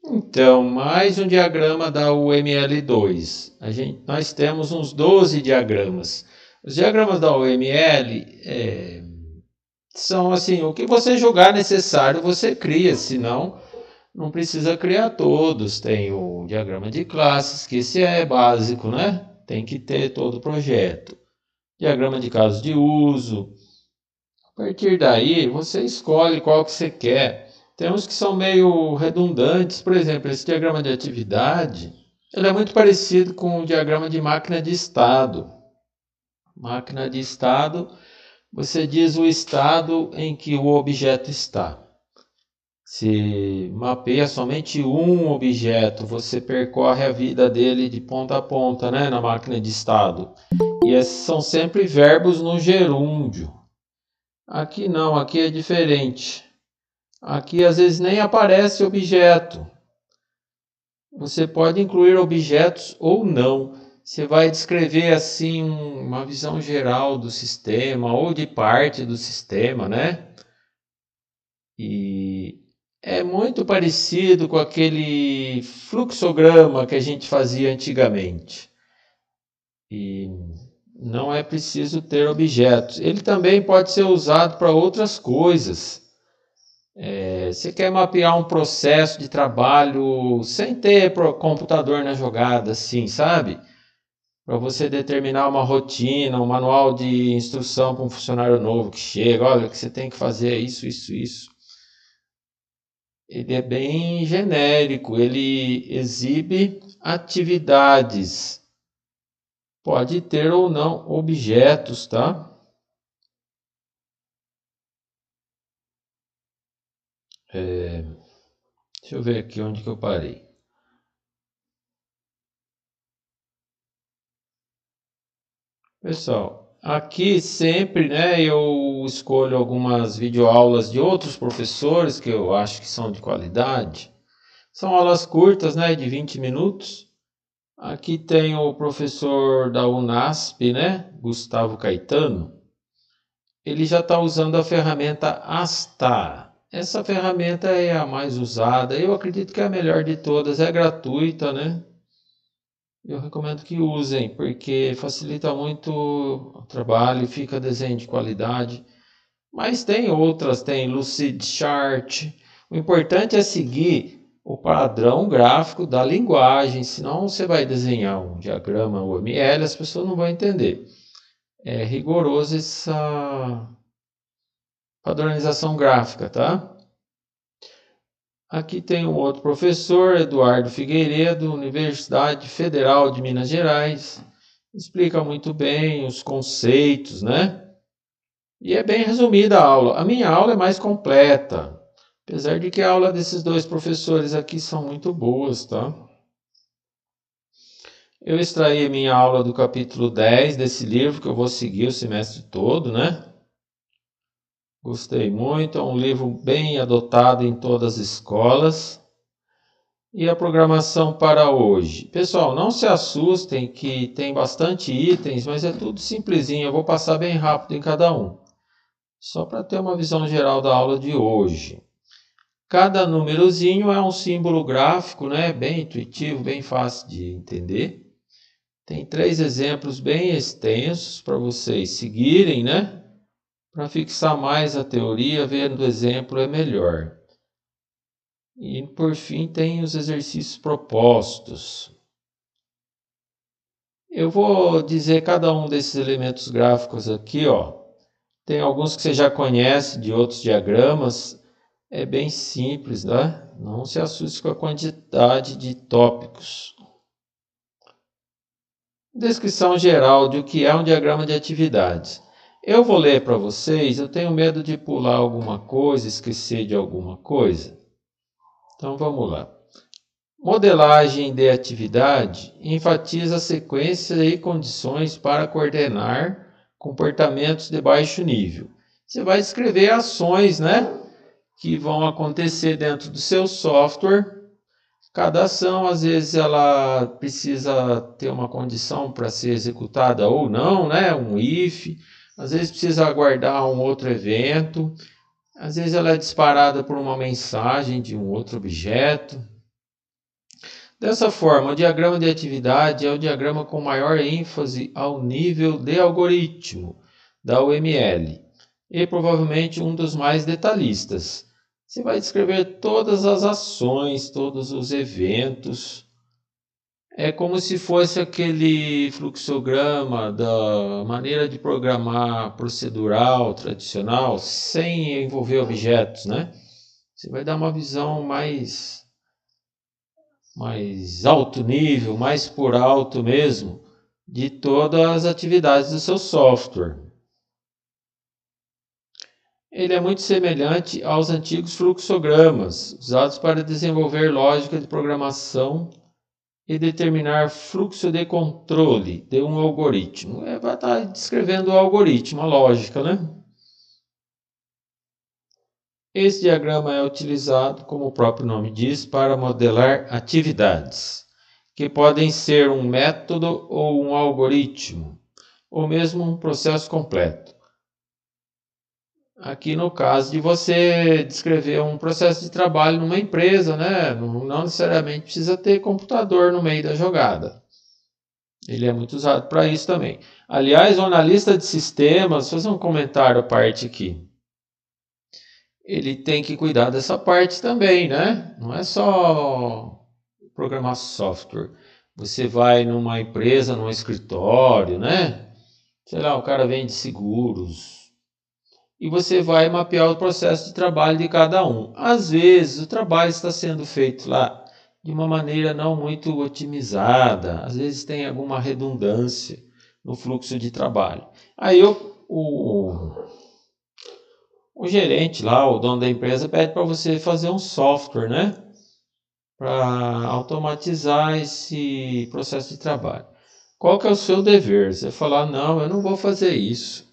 Então, mais um diagrama da UML2. Nós temos uns 12 diagramas. Os diagramas da UML são assim, o que você julgar necessário você cria, senão não precisa criar todos. Tem o diagrama de classes, que esse é básico, né? Tem que ter todo o projeto. Diagrama de casos de uso. A partir daí, você escolhe qual que você quer. Tem uns que são meio redundantes, por exemplo, esse diagrama de atividade, ele é muito parecido com o diagrama de máquina de estado. Máquina de estado, você diz o estado em que o objeto está. Se mapeia somente um objeto, você percorre a vida dele de ponta a ponta, né, na máquina de estado. E esses são sempre verbos no gerúndio. Aqui não, aqui é diferente. Aqui às vezes nem aparece objeto. Você pode incluir objetos ou não. Você vai descrever assim uma visão geral do sistema ou de parte do sistema, né? E é muito parecido com aquele fluxograma que a gente fazia antigamente. E não é preciso ter objetos. Ele também pode ser usado para outras coisas. Você quer mapear um processo de trabalho sem ter computador na jogada, assim, sabe? Para você determinar uma rotina, um manual de instrução para um funcionário novo que chega, olha, que você tem que fazer isso, isso, isso. Ele é bem genérico, ele exibe atividades. Pode ter ou não objetos, tá? Deixa eu ver aqui onde que eu parei. Pessoal, aqui sempre, né, eu escolho algumas videoaulas de outros professores que eu acho que são de qualidade. São aulas curtas, né, de 20 minutos. Aqui tem o professor da Unasp, né, Gustavo Caetano. Ele já está usando a ferramenta Astar. Essa ferramenta é a mais usada. Eu acredito que é a melhor de todas. É gratuita, né? Eu recomendo que usem, porque facilita muito o trabalho, fica desenho de qualidade. Mas tem outras, tem Lucidchart. O importante é seguir o padrão gráfico da linguagem, senão você vai desenhar um diagrama UML, as pessoas não vão entender. É rigoroso essa padronização gráfica, tá? Aqui tem um outro professor, Eduardo Figueiredo, Universidade Federal de Minas Gerais. Explica muito bem os conceitos, né? E é bem resumida a aula. A minha aula é mais completa, apesar de que a aula desses dois professores aqui são muito boas, tá? Eu extraí a minha aula do capítulo 10 desse livro que eu vou seguir o semestre todo, né? Gostei muito, é um livro bem adotado em todas as escolas. E a programação para hoje? Pessoal, não se assustem que tem bastante itens, mas é tudo simplesinho, eu vou passar bem rápido em cada um. Só para ter uma visão geral da aula de hoje. Cada númerozinho é um símbolo gráfico, né? Bem intuitivo, bem fácil de entender. Tem 3 exemplos bem extensos para vocês seguirem, né? Para fixar mais a teoria, vendo o exemplo é melhor. E por fim tem os exercícios propostos. Eu vou dizer cada um desses elementos gráficos aqui, ó. Tem alguns que você já conhece de outros diagramas. É bem simples, né? Não se assuste com a quantidade de tópicos. Descrição geral de o que é um diagrama de atividades. Eu vou ler para vocês, eu tenho medo de pular alguma coisa, esquecer de alguma coisa. Então vamos lá. Modelagem de atividade enfatiza a sequência e condições para coordenar comportamentos de baixo nível. Você vai descrever ações, né, que vão acontecer dentro do seu software. Cada ação, às vezes, ela precisa ter uma condição para ser executada ou não, né, um if. Às vezes precisa aguardar um outro evento. Às vezes ela é disparada por uma mensagem de um outro objeto. Dessa forma, o diagrama de atividade é o diagrama com maior ênfase ao nível de algoritmo da UML e provavelmente um dos mais detalhistas. Você vai descrever todas as ações, todos os eventos. É como se fosse aquele fluxograma da maneira de programar procedural, tradicional, sem envolver objetos, né? Você vai dar uma visão mais alto nível, mais por alto mesmo, de todas as atividades do seu software. Ele é muito semelhante aos antigos fluxogramas, usados para desenvolver lógica de programação e determinar fluxo de controle de um algoritmo. Vai estar descrevendo o algoritmo, a lógica, né? Esse diagrama é utilizado, como o próprio nome diz, para modelar atividades, que podem ser um método ou um algoritmo, ou mesmo um processo completo. Aqui no caso de você descrever um processo de trabalho numa empresa, né? Não necessariamente precisa ter computador no meio da jogada. Ele é muito usado para isso também. Aliás, o analista de sistemas, vou fazer um comentário à parte aqui. Ele tem que cuidar dessa parte também, né? Não é só programar software. Você vai numa empresa, num escritório, né? Sei lá, o cara vende seguros. E você vai mapear o processo de trabalho de cada um. Às vezes, o trabalho está sendo feito lá de uma maneira não muito otimizada. Às vezes tem alguma redundância no fluxo de trabalho. Aí o gerente lá, o dono da empresa, pede para você fazer um software, né? Para automatizar esse processo de trabalho. Qual que é o seu dever? Você falar, não, eu não vou fazer isso.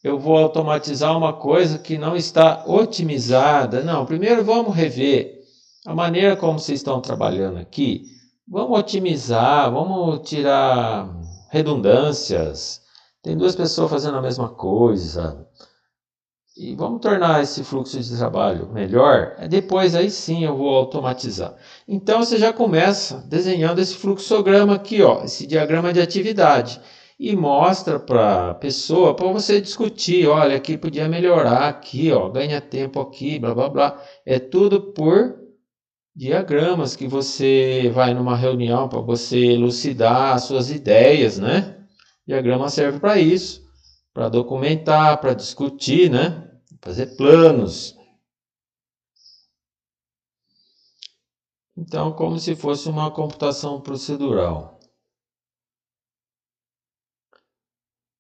Eu vou automatizar uma coisa que não está otimizada. Não, primeiro vamos rever a maneira como vocês estão trabalhando aqui. Vamos otimizar, vamos tirar redundâncias. Tem duas pessoas fazendo a mesma coisa. E vamos tornar esse fluxo de trabalho melhor. Depois aí sim eu vou automatizar. Então você já começa desenhando esse fluxograma aqui, ó, esse diagrama de atividade. E mostra para a pessoa, para você discutir, olha, aqui podia melhorar, aqui, ó, ganha tempo aqui, blá blá blá. É tudo por diagramas que você vai numa reunião para você elucidar as suas ideias, né? Diagrama serve para isso, para documentar, para discutir, né? Fazer planos. Então, como se fosse uma computação procedural.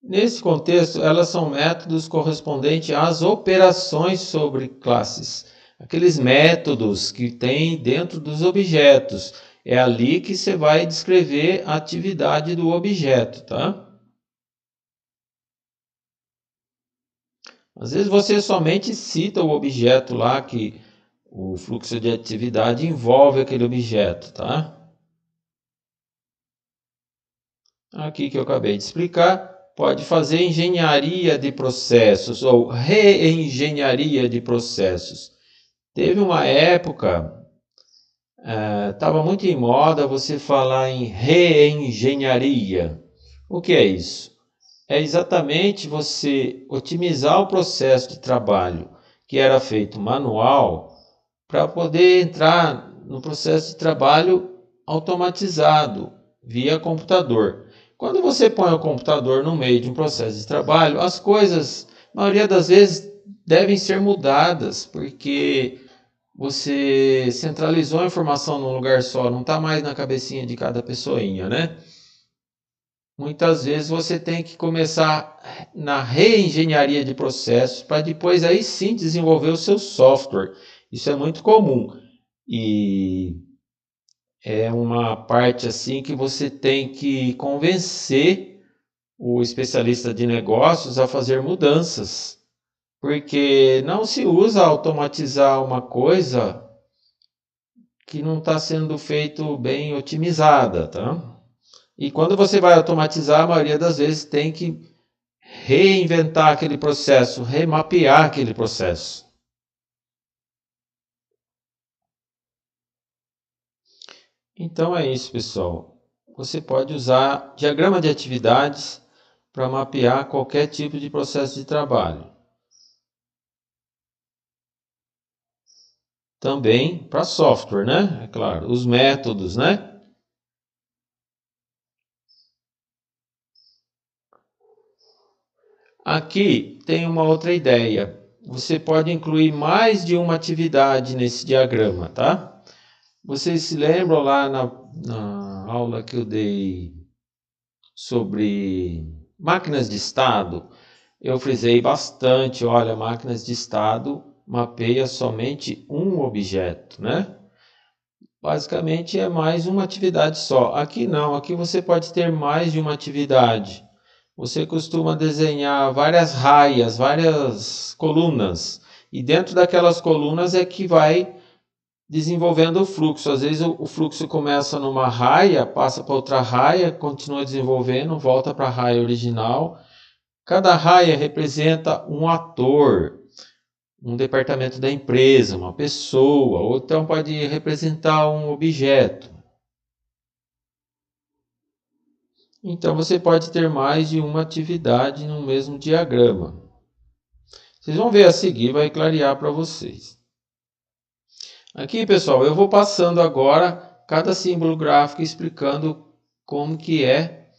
Nesse contexto, elas são métodos correspondentes às operações sobre classes. Aqueles métodos que tem dentro dos objetos. É ali que você vai descrever a atividade do objeto, tá? Às vezes você somente cita o objeto lá que o fluxo de atividade envolve aquele objeto, tá? Aqui que eu acabei de explicar, pode fazer engenharia de processos ou reengenharia de processos. Teve uma época, estava muito em moda você falar em reengenharia. O que é isso? É exatamente você otimizar o processo de trabalho que era feito manual para poder entrar no processo de trabalho automatizado via computador. Quando você põe o computador no meio de um processo de trabalho, as coisas, a maioria das vezes, devem ser mudadas, porque você centralizou a informação num lugar só, não está mais na cabecinha de cada pessoinha, né? Muitas vezes você tem que começar na reengenharia de processos para depois aí sim desenvolver o seu software. Isso é muito comum e é uma parte assim que você tem que convencer o especialista de negócios a fazer mudanças, porque não se usa automatizar uma coisa que não está sendo feito bem otimizada, tá? E quando você vai automatizar, a maioria das vezes tem que reinventar aquele processo, remapear aquele processo. Então é isso, pessoal. Você pode usar diagrama de atividades para mapear qualquer tipo de processo de trabalho. Também para software, né? É claro, os métodos, né? Aqui tem uma outra ideia. Você pode incluir mais de uma atividade nesse diagrama, tá? Vocês se lembram lá na aula que eu dei sobre máquinas de estado? Eu frisei bastante, olha, máquinas de estado mapeia somente um objeto, né? Basicamente é mais uma atividade só. Aqui não, aqui você pode ter mais de uma atividade. Você costuma desenhar várias raias, várias colunas, e dentro daquelas colunas é que vai desenvolvendo o fluxo. Às vezes o fluxo começa numa raia, passa para outra raia, continua desenvolvendo, volta para a raia original. Cada raia representa um ator, um departamento da empresa, uma pessoa, ou então pode representar um objeto. Então você pode ter mais de uma atividade no mesmo diagrama. Vocês vão ver a seguir, vai clarear para vocês. Aqui, pessoal, eu vou passando agora cada símbolo gráfico explicando como que é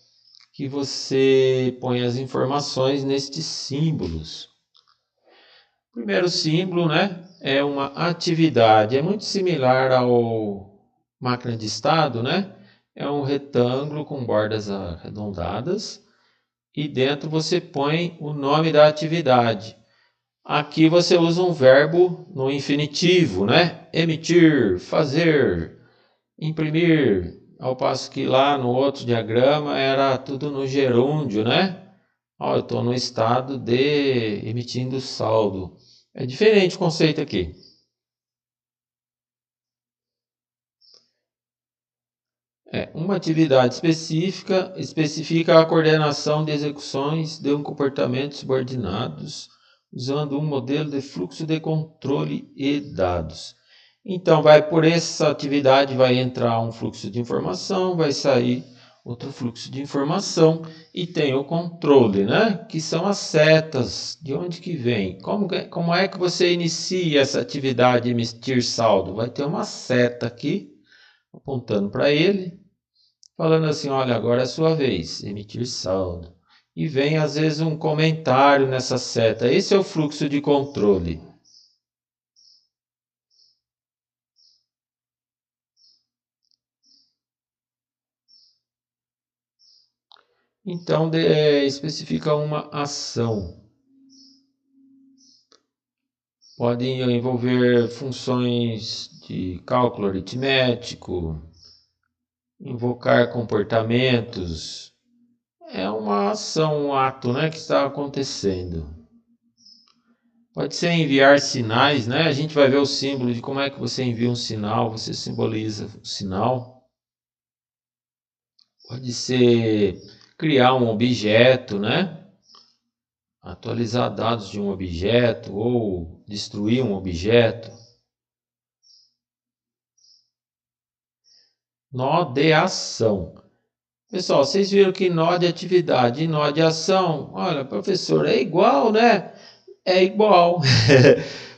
que você põe as informações nestes símbolos. O primeiro símbolo, né, é uma atividade. É muito similar ao máquina de estado, né? É um retângulo com bordas arredondadas e dentro você põe o nome da atividade. Aqui você usa um verbo no infinitivo, né? Emitir, fazer, imprimir. Ao passo que lá no outro diagrama era tudo no gerúndio, né? Ó, eu estou no estado de emitindo saldo. É diferente o conceito aqui. Uma atividade específica especifica a coordenação de execuções de um comportamento subordinados usando um modelo de fluxo de controle e dados. Então, por essa atividade vai entrar um fluxo de informação, vai sair outro fluxo de informação e tem o controle, né? Que são as setas. De onde que vem? Como é que você inicia essa atividade de emitir saldo? Vai ter uma seta aqui apontando para ele, falando assim, olha, agora é a sua vez, emitir saldo. E vem às vezes um comentário nessa seta. Esse é o fluxo de controle. Então, especifica uma ação. Podem envolver funções de cálculo aritmético, invocar comportamentos. É uma ação, um ato, né, que está acontecendo. Pode ser enviar sinais, né? A gente vai ver o símbolo de como é que você envia um sinal, você simboliza o sinal. Pode ser criar um objeto, né? Atualizar dados de um objeto ou destruir um objeto. Nó de ação. Pessoal, vocês viram que nó de atividade e nó de ação, olha, professor, é igual, né? É igual.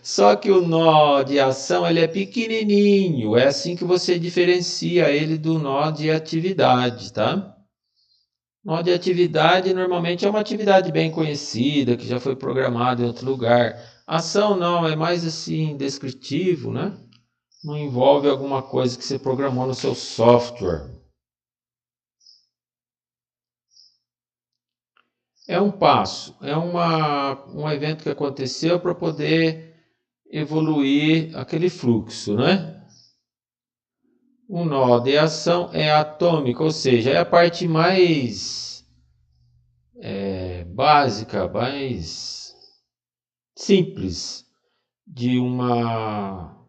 Só que o nó de ação ele é pequenininho. É assim que você diferencia ele do nó de atividade, tá? Nó de atividade normalmente é uma atividade bem conhecida, que já foi programada em outro lugar. Ação não, é mais assim descritivo, né? Não envolve alguma coisa que você programou no seu software. É um passo, é um evento que aconteceu para poder evoluir aquele fluxo, né? O nó de ação é atômico, ou seja, é a parte mais básica, mais simples de uma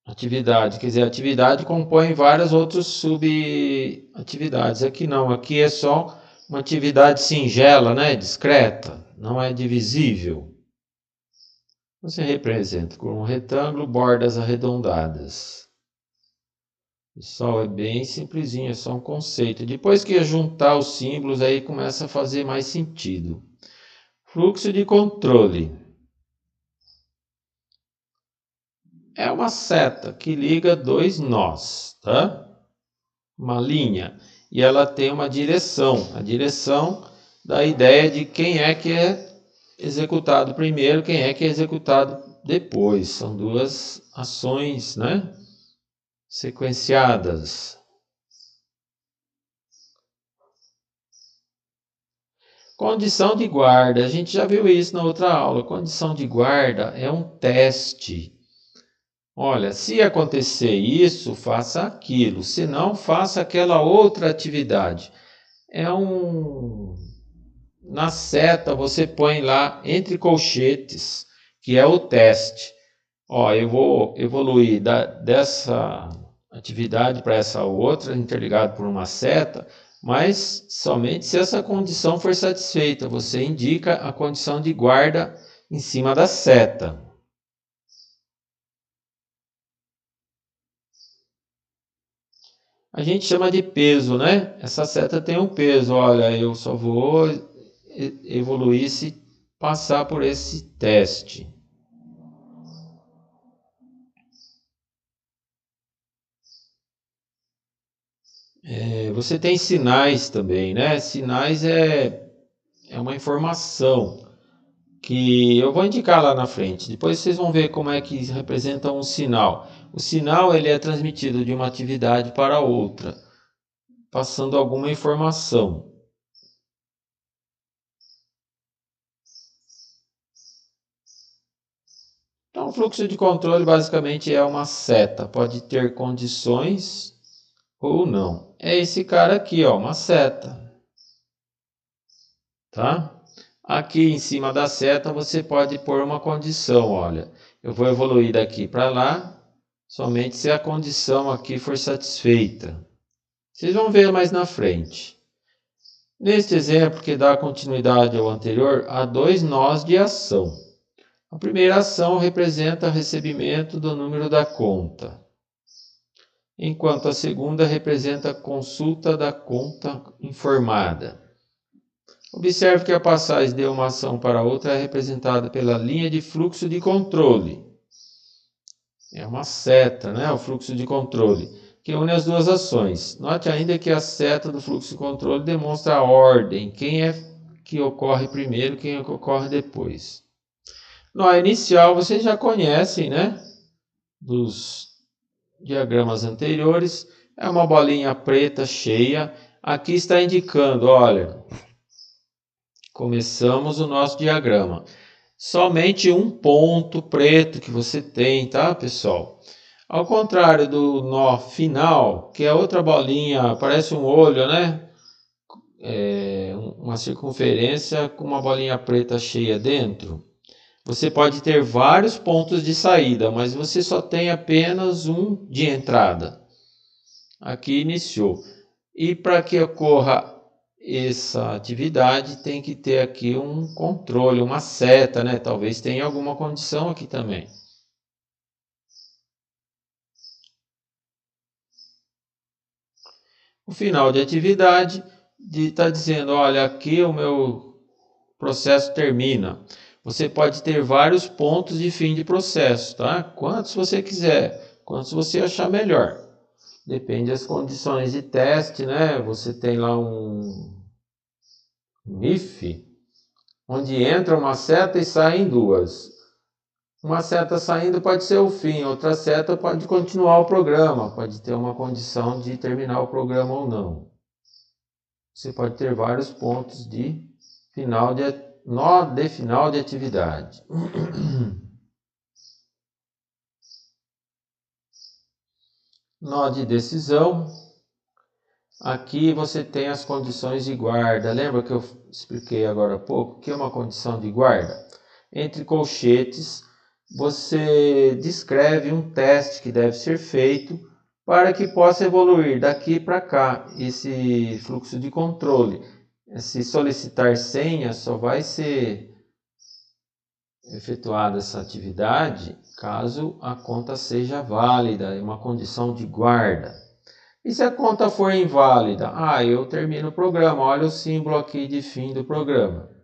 atividade. Quer dizer, a atividade compõe várias outras subatividades. Aqui não, aqui é só uma atividade singela, né? Discreta, não é divisível. Você representa com um retângulo bordas arredondadas. Pessoal, é bem simplesinho, é só um conceito. Depois que juntar os símbolos, aí começa a fazer mais sentido. Fluxo de controle. É uma seta que liga dois nós, tá? Uma linha. E ela tem uma direção. A direção da ideia de quem é que é executado primeiro, quem é que é executado depois. São duas ações, né? Sequenciadas. Condição de guarda. A gente já viu isso na outra aula. Condição de guarda é um teste. Olha, se acontecer isso, faça aquilo. Se não, faça aquela outra atividade. Na seta você põe lá entre colchetes, que é o teste. Ó, eu vou evoluir dessa atividade para essa outra, interligado por uma seta, mas somente se essa condição for satisfeita. Você indica a condição de guarda em cima da seta. A gente chama de peso, né? Essa seta tem um peso. Olha, eu só vou evoluir se passar por esse teste. Você tem sinais também, né? Sinais é uma informação que eu vou indicar lá na frente. Depois vocês vão ver como é que representa um sinal. O sinal ele é transmitido de uma atividade para outra, passando alguma informação. Então, o fluxo de controle basicamente é uma seta, pode ter condições ou não. É esse cara aqui, ó, uma seta, tá? Aqui em cima da seta você pode pôr uma condição, olha, eu vou evoluir daqui para lá, somente se a condição aqui for satisfeita. Vocês vão ver mais na frente. Neste exemplo que dá continuidade ao anterior, há dois nós de ação. A primeira ação representa o recebimento do número da conta, enquanto a segunda representa a consulta da conta informada. Observe que a passagem de uma ação para outra é representada pela linha de fluxo de controle. É uma seta, né? O fluxo de controle, que une as duas ações. Note ainda que a seta do fluxo de controle demonstra a ordem, quem é que ocorre primeiro, quem é que ocorre depois. Nó inicial vocês já conhecem, né? Dos diagramas anteriores, é uma bolinha preta cheia. Aqui está indicando, olha, começamos o nosso diagrama. Somente um ponto preto que você tem, tá, pessoal? Ao contrário do nó final, que é outra bolinha, parece um olho, né? Uma circunferência com uma bolinha preta cheia dentro. Você pode ter vários pontos de saída, mas você só tem apenas um de entrada. Aqui iniciou. E para que ocorra essa atividade, tem que ter aqui um controle, uma seta, né? Talvez tenha alguma condição aqui também. O final de atividade está dizendo, olha, aqui o meu processo termina. Você pode ter vários pontos de fim de processo, tá? Quantos você quiser, quantos você achar melhor. Depende das condições de teste, né? Você tem lá um if, onde entra uma seta e saem duas. Uma seta saindo pode ser o fim, outra seta pode continuar o programa, pode ter uma condição de terminar o programa ou não. Você pode ter vários pontos de nó de final de atividade. Nó de decisão. Aqui você tem as condições de guarda. Lembra que eu expliquei agora há pouco que é uma condição de guarda? Entre colchetes, você descreve um teste que deve ser feito para que possa evoluir daqui para cá esse fluxo de controle. Se solicitar senha, só vai ser efetuada essa atividade caso a conta seja válida, é uma condição de guarda. E se a conta for inválida? Eu termino o programa. Olha o símbolo aqui de fim do programa.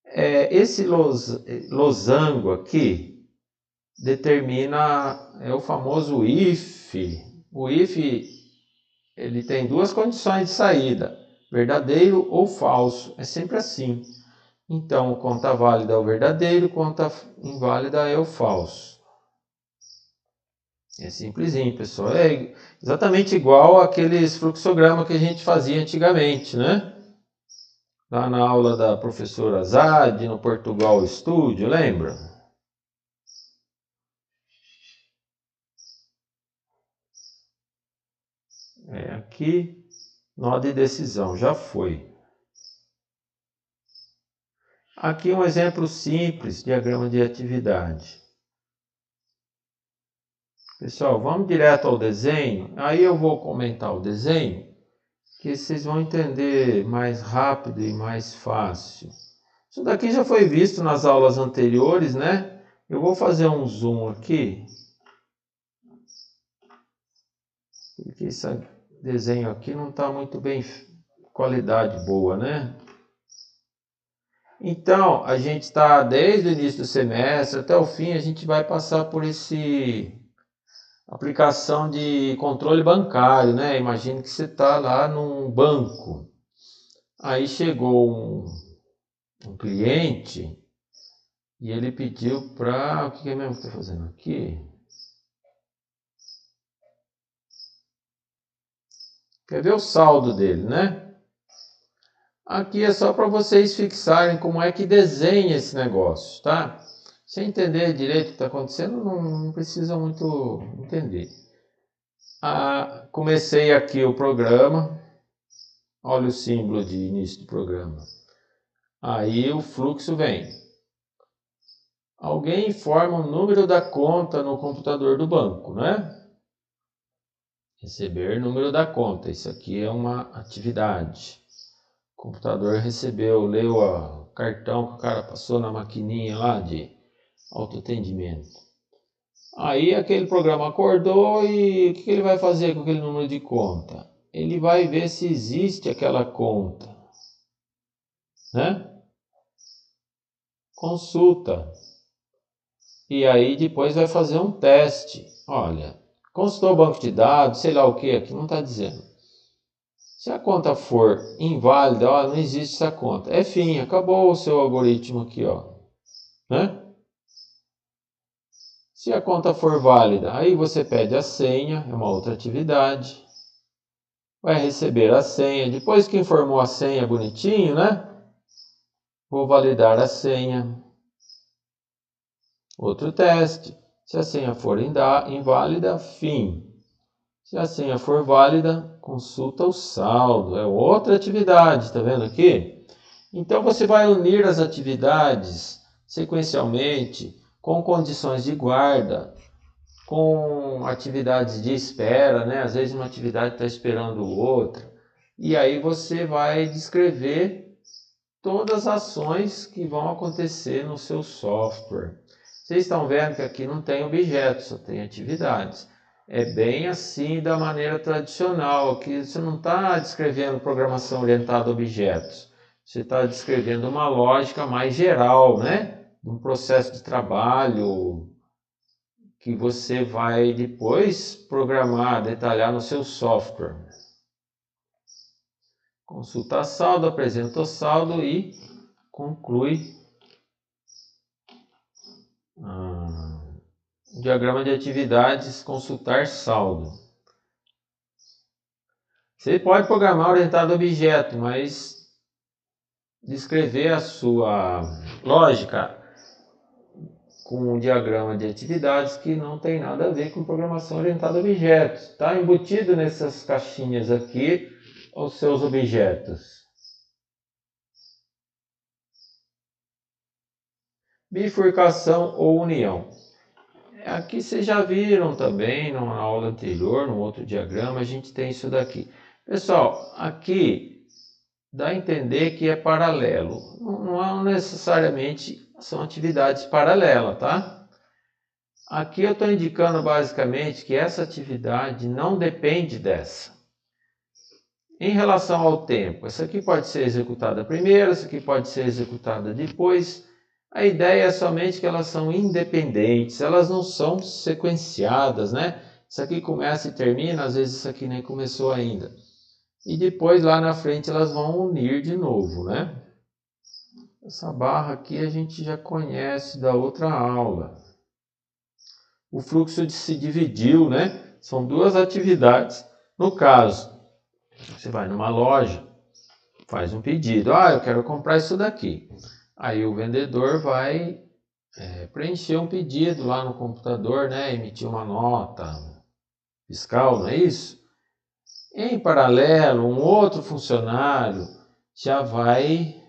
Esse losango aqui determina, o famoso if. O if, ele tem duas condições de saída, verdadeiro ou falso. É sempre assim. Então, conta válida é o verdadeiro, conta inválida é o falso. É simplesinho, pessoal. É exatamente igual aqueles fluxogramas que a gente fazia antigamente, né? Lá na aula da professora Zad, no Portugal Studio, lembra? Aqui, nó de decisão, já foi. Aqui um exemplo simples, diagrama de atividade. Pessoal, vamos direto ao desenho. Aí eu vou comentar o desenho, que vocês vão entender mais rápido e mais fácil. Isso daqui já foi visto nas aulas anteriores, né? Eu vou fazer um zoom aqui. Porque esse desenho aqui não está muito bem, qualidade boa, né? Então, a gente está desde o início do semestre até o fim, a gente vai passar por esse aplicação de controle bancário, né? Imagina que você está lá num banco. Aí chegou um cliente e ele pediu para... O que é mesmo que está fazendo aqui? Quer ver o saldo dele, né? Aqui é só para vocês fixarem como é que desenha esse negócio, tá? Sem entender direito o que está acontecendo, não precisa muito entender. Comecei aqui o programa. Olha o símbolo de início do programa. Aí o fluxo vem. Alguém informa o número da conta no computador do banco, né? Receber número da conta. Isso aqui é uma atividade. O computador recebeu, leu o cartão que o cara passou na maquininha lá de autoatendimento. Aí aquele programa acordou e o que ele vai fazer com aquele número de conta? Ele vai ver se existe aquela conta, né? Consulta. E aí depois vai fazer um teste. Olha, consultou o banco de dados, sei lá o que, aqui não está dizendo. Se a conta for inválida, não existe essa conta. É fim, acabou o seu algoritmo aqui, né? Se a conta for válida, aí você pede a senha, é uma outra atividade. Vai receber a senha. Depois que informou a senha bonitinho, né? Vou validar a senha. Outro teste. Se a senha for inválida, fim. Se a senha for válida, consulta o saldo. É outra atividade, tá vendo aqui? Então você vai unir as atividades sequencialmente com condições de guarda, com atividades de espera, né? Às vezes uma atividade está esperando outra. E aí você vai descrever todas as ações que vão acontecer no seu software. Vocês estão vendo que aqui não tem objetos, só tem atividades. É bem assim da maneira tradicional. Aqui você não está descrevendo programação orientada a objetos. Você está descrevendo uma lógica mais geral, né? Um processo de trabalho que você vai depois programar, detalhar no seu software. Consulta saldo, apresenta o saldo e conclui diagrama de atividades, consultar saldo. Você pode programar orientado a objeto, mas descrever a sua lógica com um diagrama de atividades que não tem nada a ver com programação orientada a objetos. Está embutido nessas caixinhas aqui os seus objetos. Bifurcação ou união. Aqui vocês já viram também, na aula anterior, no outro diagrama, a gente tem isso daqui. Pessoal, aqui dá a entender que é paralelo. Não necessariamente são atividades paralelas, tá? Aqui eu estou indicando basicamente que essa atividade não depende dessa. Em relação ao tempo, essa aqui pode ser executada primeiro, essa aqui pode ser executada depois. A ideia é somente que elas são independentes, elas não são sequenciadas, né? Isso aqui começa e termina, às vezes isso aqui nem começou ainda. E depois lá na frente elas vão unir de novo, né? Essa barra aqui a gente já conhece da outra aula. O fluxo se dividiu, né? São duas atividades. No caso, você vai numa loja, faz um pedido. Ah, eu quero comprar isso daqui. Aí o vendedor vai preencher um pedido lá no computador, né? Emitir uma nota fiscal, não é isso? Em paralelo, um outro funcionário já vai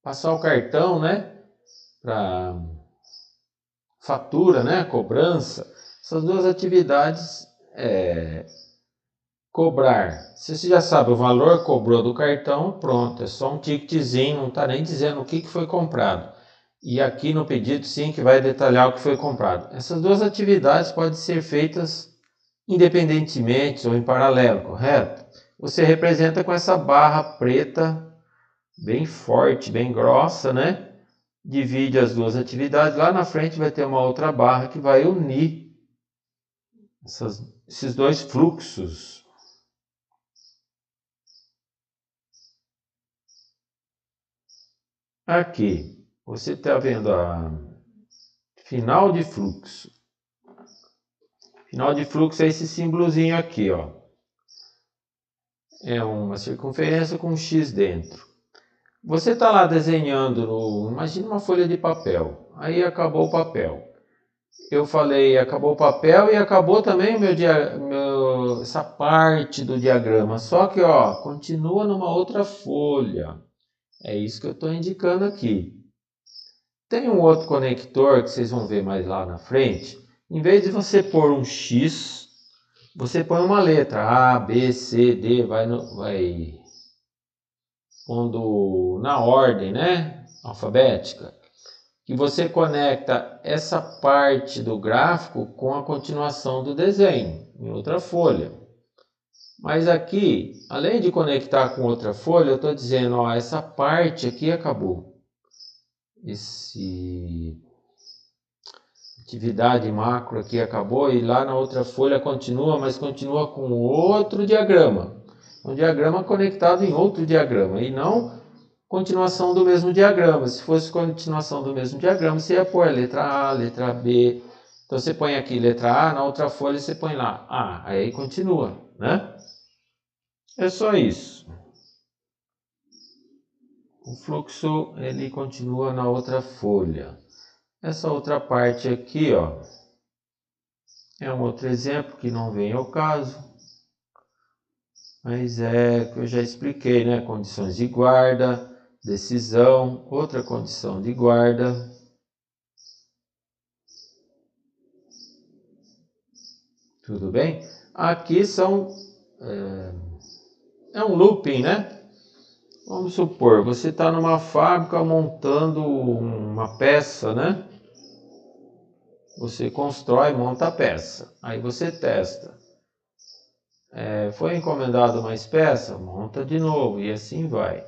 passar o cartão, né? Para fatura, né? Cobrança. Essas duas atividades cobrar. Se você já sabe o valor, cobrou do cartão, pronto. É só um ticketzinho, não está nem dizendo o que foi comprado. E aqui no pedido sim que vai detalhar o que foi comprado. Essas duas atividades podem ser feitas independentemente ou em paralelo, correto? Você representa com essa barra preta bem forte, bem grossa, né? Divide as duas atividades. Lá na frente vai ter uma outra barra que vai unir esses dois fluxos. Aqui, você está vendo a final de fluxo. Final de fluxo é esse símbolozinho aqui, ó. É uma circunferência com um X dentro. Você está lá desenhando, imagina uma folha de papel. Aí acabou o papel. Eu falei, acabou o papel e acabou também essa parte do diagrama. Só que, ó, continua numa outra folha. É isso que eu estou indicando aqui. Tem um outro conector que vocês vão ver mais lá na frente. Em vez de você pôr um X, você põe uma letra A, B, C, D, vai pondo na ordem, né? Alfabética. E você conecta essa parte do gráfico com a continuação do desenho, em outra folha. Mas aqui, além de conectar com outra folha, eu estou dizendo, ó, essa parte aqui acabou. Atividade macro aqui acabou e lá na outra folha continua, mas continua com outro diagrama. Um diagrama conectado em outro diagrama e não continuação do mesmo diagrama. Se fosse continuação do mesmo diagrama, você ia pôr a letra A, letra B. Então você põe aqui letra A, na outra folha você põe lá A, aí continua, né? É só isso. O fluxo ele continua na outra folha. Essa outra parte aqui, ó, é um outro exemplo que não vem ao caso, mas é que eu já expliquei, né? Condições de guarda, decisão, outra condição de guarda. Tudo bem? Aqui é um looping, né? Vamos supor, você está numa fábrica montando uma peça, né? Você constrói, monta a peça. Aí você testa. Foi encomendado mais peça? Monta de novo e assim vai.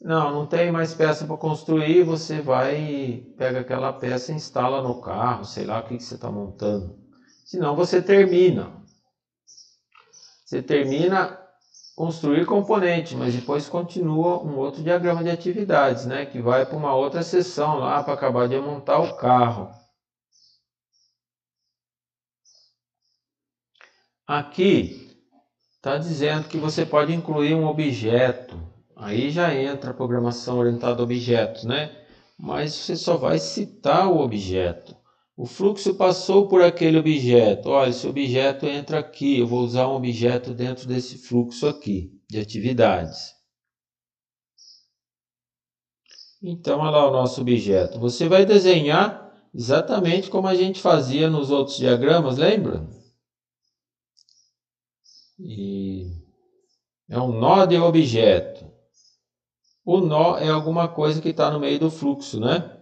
Não tem mais peça para construir, você vai e pega aquela peça e instala no carro, sei lá o que você está montando. Senão você termina. Você termina construir componente, mas depois continua um outro diagrama de atividades, né? Que vai para uma outra seção lá para acabar de montar o carro. Aqui está dizendo que você pode incluir um objeto. Aí já entra a programação orientada a objetos, né? Mas você só vai citar o objeto. O fluxo passou por aquele objeto. Olha, esse objeto entra aqui. Eu vou usar um objeto dentro desse fluxo aqui de atividades. Então, olha lá o nosso objeto. Você vai desenhar exatamente como a gente fazia nos outros diagramas, lembra? E é um nó de objeto. O nó é alguma coisa que está no meio do fluxo, né?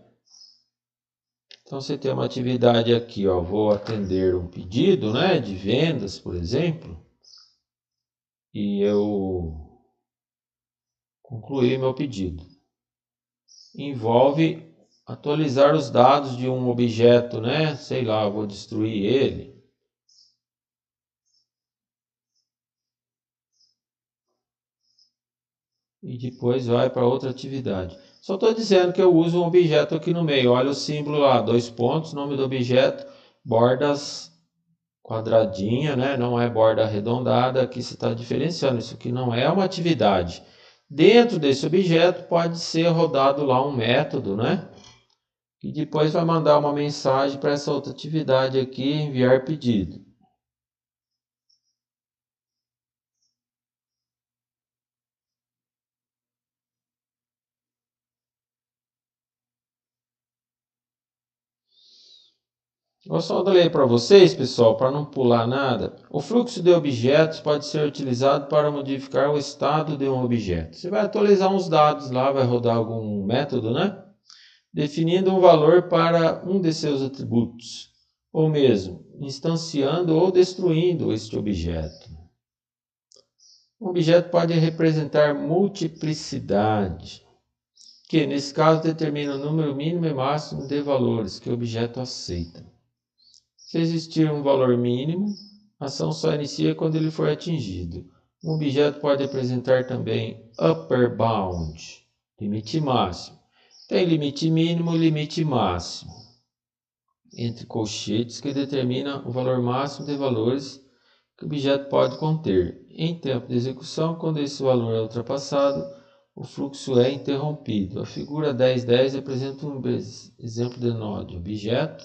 Então você tem uma atividade aqui, ó, vou atender um pedido, né, de vendas, por exemplo, e eu concluí meu pedido. Envolve atualizar os dados de um objeto, né? Sei lá, vou destruir ele. E depois vai para outra atividade. Só estou dizendo que eu uso um objeto aqui no meio. Olha o símbolo lá, 2 pontos, nome do objeto, bordas quadradinha, né? Não é borda arredondada. Aqui você está diferenciando. Isso aqui não é uma atividade. Dentro desse objeto pode ser rodado lá um método, né? E depois vai mandar uma mensagem para essa outra atividade aqui, enviar pedido. Eu só ler para vocês, pessoal, para não pular nada. O fluxo de objetos pode ser utilizado para modificar o estado de um objeto. Você vai atualizar uns dados lá, vai rodar algum método, né? Definindo um valor para um de seus atributos, ou mesmo instanciando ou destruindo este objeto. Um objeto pode representar multiplicidade, que nesse caso determina o número mínimo e máximo de valores que o objeto aceita. Se existir um valor mínimo, a ação só inicia quando ele for atingido. Um objeto pode apresentar também upper bound, limite máximo. Tem limite mínimo e limite máximo, entre colchetes, que determina o valor máximo de valores que o objeto pode conter. Em tempo de execução, quando esse valor é ultrapassado, o fluxo é interrompido. A figura 1010 apresenta um exemplo de nó de objeto,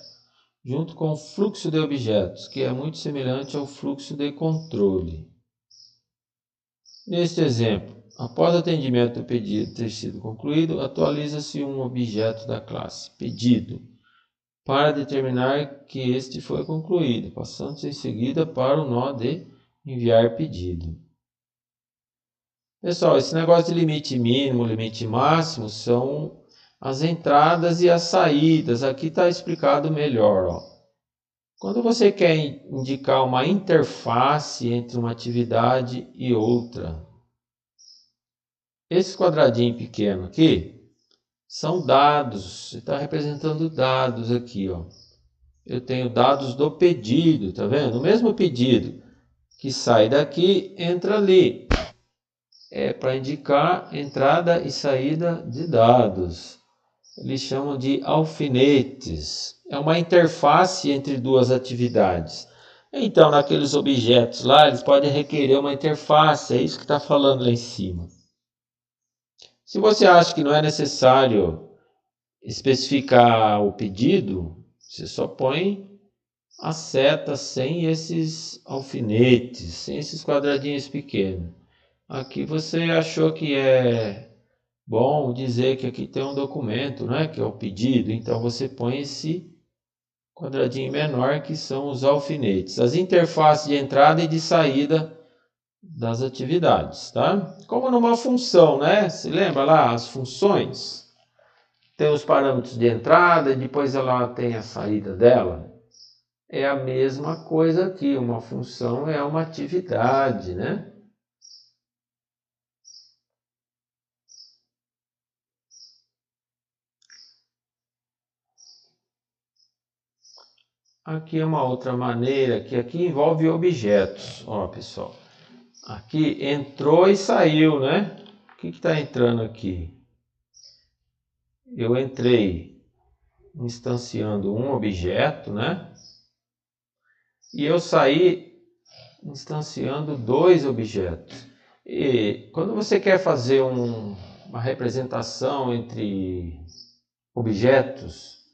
junto com o fluxo de objetos, que é muito semelhante ao fluxo de controle. Neste exemplo, após o atendimento do pedido ter sido concluído, atualiza-se um objeto da classe pedido, para determinar que este foi concluído, passando-se em seguida para o nó de enviar pedido. Pessoal, esse negócio de limite mínimo, limite máximo, são as entradas e as saídas. Aqui está explicado melhor, ó. Quando você quer indicar uma interface entre uma atividade e outra, esse quadradinho pequeno aqui são dados. Você está representando dados aqui, ó. Eu tenho dados do pedido, tá vendo? O mesmo pedido que sai daqui, entra ali. É para indicar entrada e saída de dados. Eles chamam de alfinetes. É uma interface entre duas atividades. Então, naqueles objetos lá, eles podem requerer uma interface. É isso que está falando lá em cima. Se você acha que não é necessário especificar o pedido, você só põe a seta sem esses alfinetes, sem esses quadradinhos pequenos. Aqui você achou que é bom dizer que aqui tem um documento, né, que é o pedido, então você põe esse quadradinho menor que são os alfinetes, as interfaces de entrada e de saída das atividades, tá? Como numa função, né? Se lembra lá as funções? Tem os parâmetros de entrada e depois ela tem a saída dela. É a mesma coisa aqui, uma função é uma atividade, né? Aqui é uma outra maneira, que aqui envolve objetos. Ó, pessoal, aqui entrou e saiu, né? O que está entrando aqui? Eu entrei instanciando um objeto, né? E eu saí instanciando dois objetos. E quando você quer fazer uma representação entre objetos,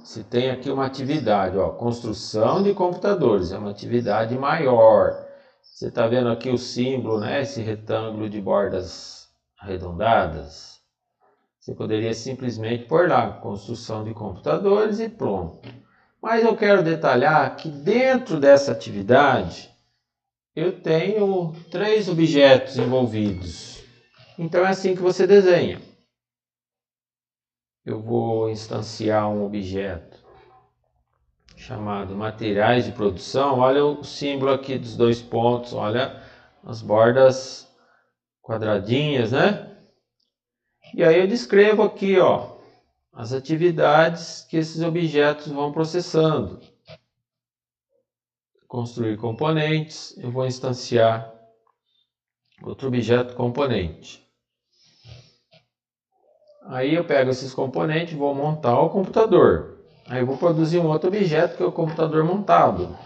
você tem aqui uma atividade, ó, construção de computadores, é uma atividade maior. Você está vendo aqui o símbolo, né, esse retângulo de bordas arredondadas. Você poderia simplesmente pôr lá, construção de computadores e pronto. Mas eu quero detalhar que dentro dessa atividade, eu tenho 3 objetos envolvidos. Então é assim que você desenha. eu vou instanciar um objeto chamado materiais de produção. Olha o símbolo aqui dos 2 pontos, olha as bordas quadradinhas, né? E aí eu descrevo aqui, ó, as atividades que esses objetos vão processando. Construir componentes, eu vou instanciar outro objeto componente. Aí eu pego esses componentes, vou montar o computador. Aí eu vou produzir um outro objeto que é o computador montado.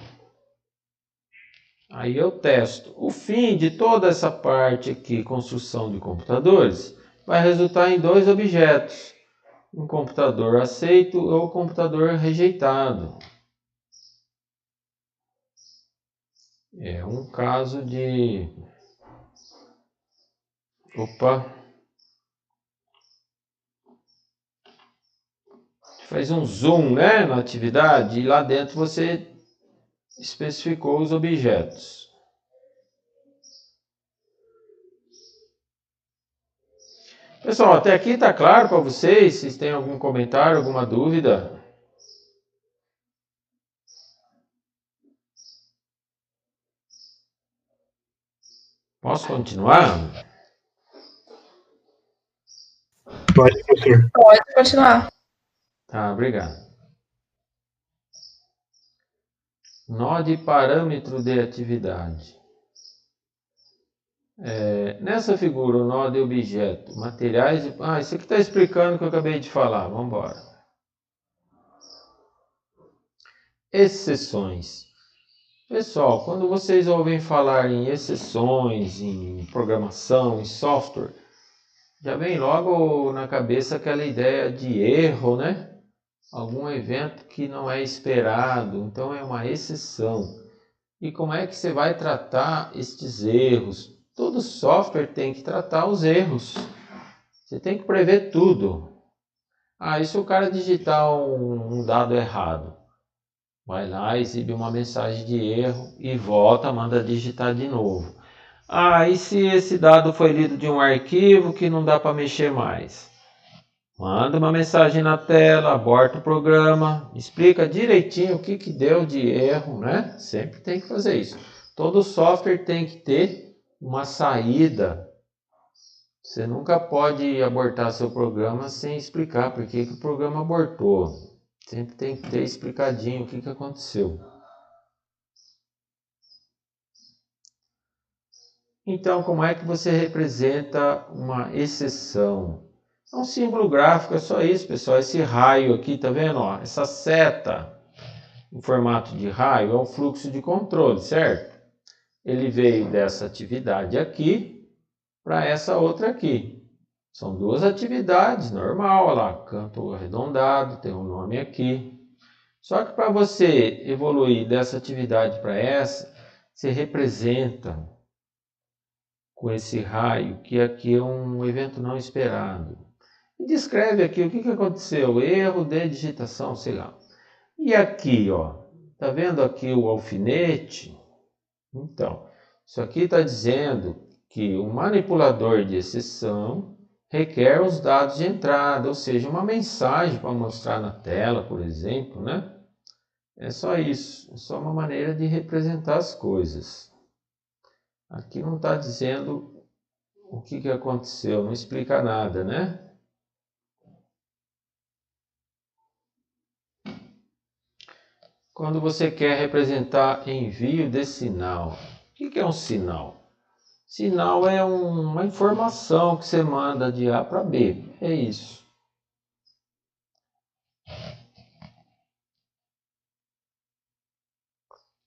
Aí eu testo. O fim de toda essa parte aqui, construção de computadores, vai resultar em 2 objetos. Um computador aceito ou computador rejeitado. É um caso de... Opa! Faz um zoom, né, na atividade e lá dentro você especificou os objetos. Pessoal, até aqui está claro para vocês? Vocês têm algum comentário, alguma dúvida? Posso continuar? Pode, professor. Pode continuar. Tá, obrigado. Nó de parâmetro de atividade. Nessa figura, o nó de objeto, materiais... isso aqui está explicando o que eu acabei de falar. Vamos embora. Exceções. Pessoal, quando vocês ouvem falar em exceções, em programação, em software, já vem logo na cabeça aquela ideia de erro, né? Algum evento que não é esperado, então é uma exceção. E como é que você vai tratar estes erros? Todo software tem que tratar os erros. Você tem que prever tudo. E se o cara digitar um dado errado? Vai lá, exibe uma mensagem de erro e volta, manda digitar de novo. E se esse dado foi lido de um arquivo que não dá para mexer mais? Manda uma mensagem na tela, aborta o programa, explica direitinho o que deu de erro, né? Sempre tem que fazer isso. Todo software tem que ter uma saída. Você nunca pode abortar seu programa sem explicar por que o programa abortou. Sempre tem que ter explicadinho o que aconteceu. Então, como é que você representa uma exceção? É um símbolo gráfico, é só isso, pessoal. Esse raio aqui, tá vendo? Ó, essa seta em formato de raio é o fluxo de controle, certo? Ele veio dessa atividade aqui para essa outra aqui. São 2 atividades, normal, olha lá, canto arredondado, tem um nome aqui. Só que para você evoluir dessa atividade para essa, você representa com esse raio que aqui é um evento não esperado. E descreve aqui o que aconteceu, erro de digitação, sei lá. E aqui, ó, tá vendo aqui o alfinete? Então, isso aqui está dizendo que o manipulador de exceção requer os dados de entrada, ou seja, uma mensagem para mostrar na tela, por exemplo, né? É só isso, é só uma maneira de representar as coisas. Aqui não está dizendo o que aconteceu, não explica nada, né? Quando você quer representar envio de sinal, o que é um sinal? Sinal é uma informação que você manda de A para B, é isso.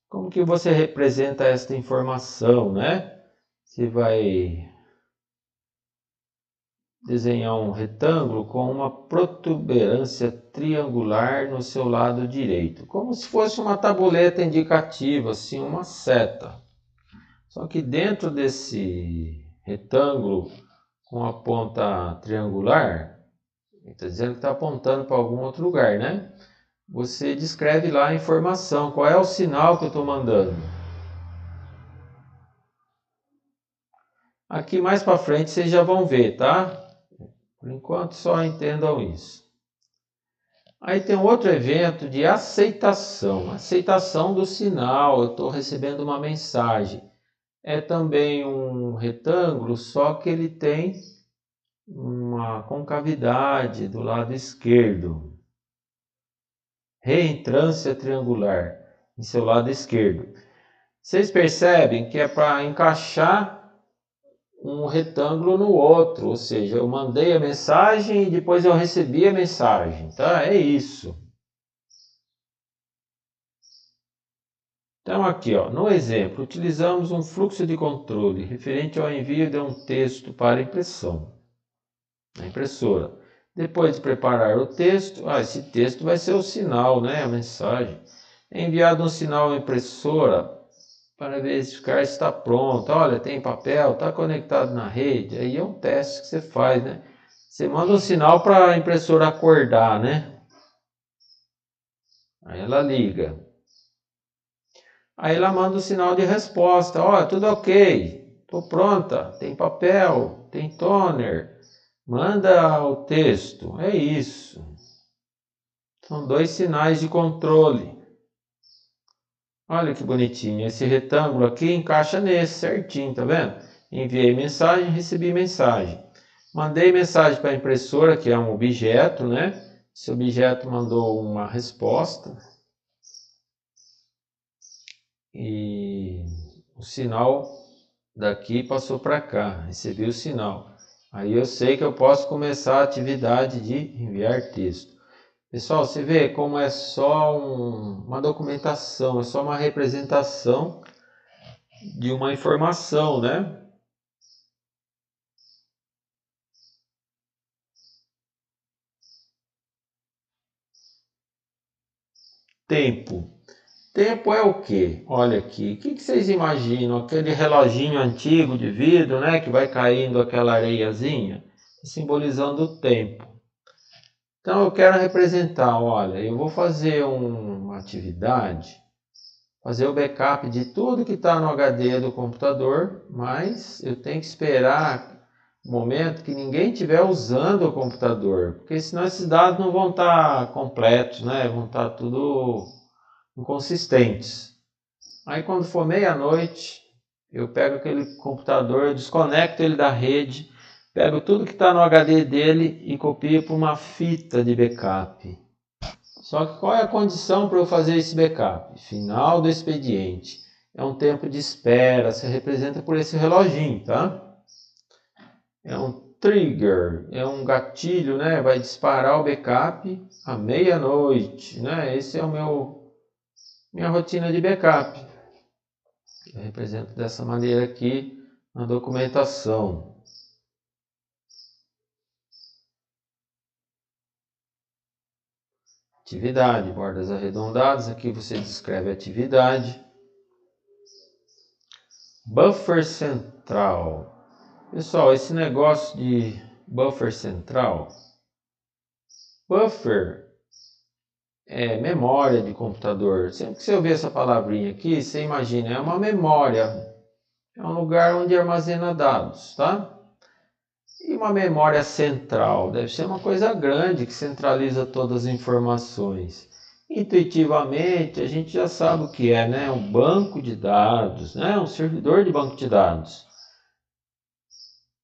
Como que você representa esta informação, né? Você vai desenhar um retângulo com uma protuberância triangular no seu lado direito, como se fosse uma tabuleta indicativa, assim, uma seta. Só que dentro desse retângulo com a ponta triangular, está dizendo que está apontando para algum outro lugar, né? Você descreve lá a informação, qual é o sinal que eu estou mandando. Aqui mais para frente vocês já vão ver, tá? Por enquanto só entendam isso. Aí tem outro evento de aceitação. Aceitação do sinal. Eu estou recebendo uma mensagem. É também um retângulo, só que ele tem uma concavidade do lado esquerdo. Reentrância triangular em seu lado esquerdo. Vocês percebem que é para encaixar um retângulo no outro, ou seja, eu mandei a mensagem e depois eu recebi a mensagem, tá? É isso. Então aqui, ó, no exemplo, utilizamos um fluxo de controle referente ao envio de um texto para impressão na impressora. Depois de preparar o texto, esse texto vai ser o sinal, né, a mensagem. É enviado um sinal à impressora para verificar se está pronto. Olha, tem papel, está conectado na rede. Aí é um teste que você faz, né? Você manda um sinal para a impressora acordar, né? Aí ela liga. Aí ela manda o sinal de resposta. Olha, tudo ok, estou pronta. Tem papel, tem toner. Manda o texto. É isso. São dois sinais de controle. Olha que bonitinho. Esse retângulo aqui encaixa nesse certinho, tá vendo? Enviei mensagem, recebi mensagem. Mandei mensagem para a impressora, que é um objeto, né? Esse objeto mandou uma resposta. E o sinal daqui passou para cá. Recebi o sinal. Aí eu sei que eu posso começar a atividade de enviar texto. Pessoal, você vê como é só uma documentação, é só uma representação de uma informação, né? Tempo. Tempo é o quê? Olha aqui, o que vocês imaginam? Aquele reloginho antigo de vidro, né? Que vai caindo aquela areiazinha, simbolizando o tempo. Então eu quero representar, olha, eu vou fazer uma atividade, fazer o backup de tudo que está no HD do computador, mas eu tenho que esperar o momento que ninguém estiver usando o computador, porque senão esses dados não vão estar completos, né? Vão estar tudo inconsistentes. Aí quando for meia-noite, eu pego aquele computador, eu desconecto ele da rede, pego tudo que está no HD dele e copio para uma fita de backup. Só que qual é a condição para eu fazer esse backup? Final do expediente. É um tempo de espera, se representa por esse reloginho, tá? É um trigger, é um gatilho, né? Vai disparar o backup à meia-noite, né? Esse é minha rotina de backup. Eu represento dessa maneira aqui na documentação. Atividade, bordas arredondadas, aqui você descreve a atividade. Buffer central. Pessoal, esse negócio de buffer central, buffer é memória de computador. Sempre que você ouvir essa palavrinha aqui, você imagina, é uma memória, é um lugar onde armazena dados, tá? E uma memória central, deve ser uma coisa grande que centraliza todas as informações. Intuitivamente, a gente já sabe o que é, né? Um banco de dados, né? Um servidor de banco de dados.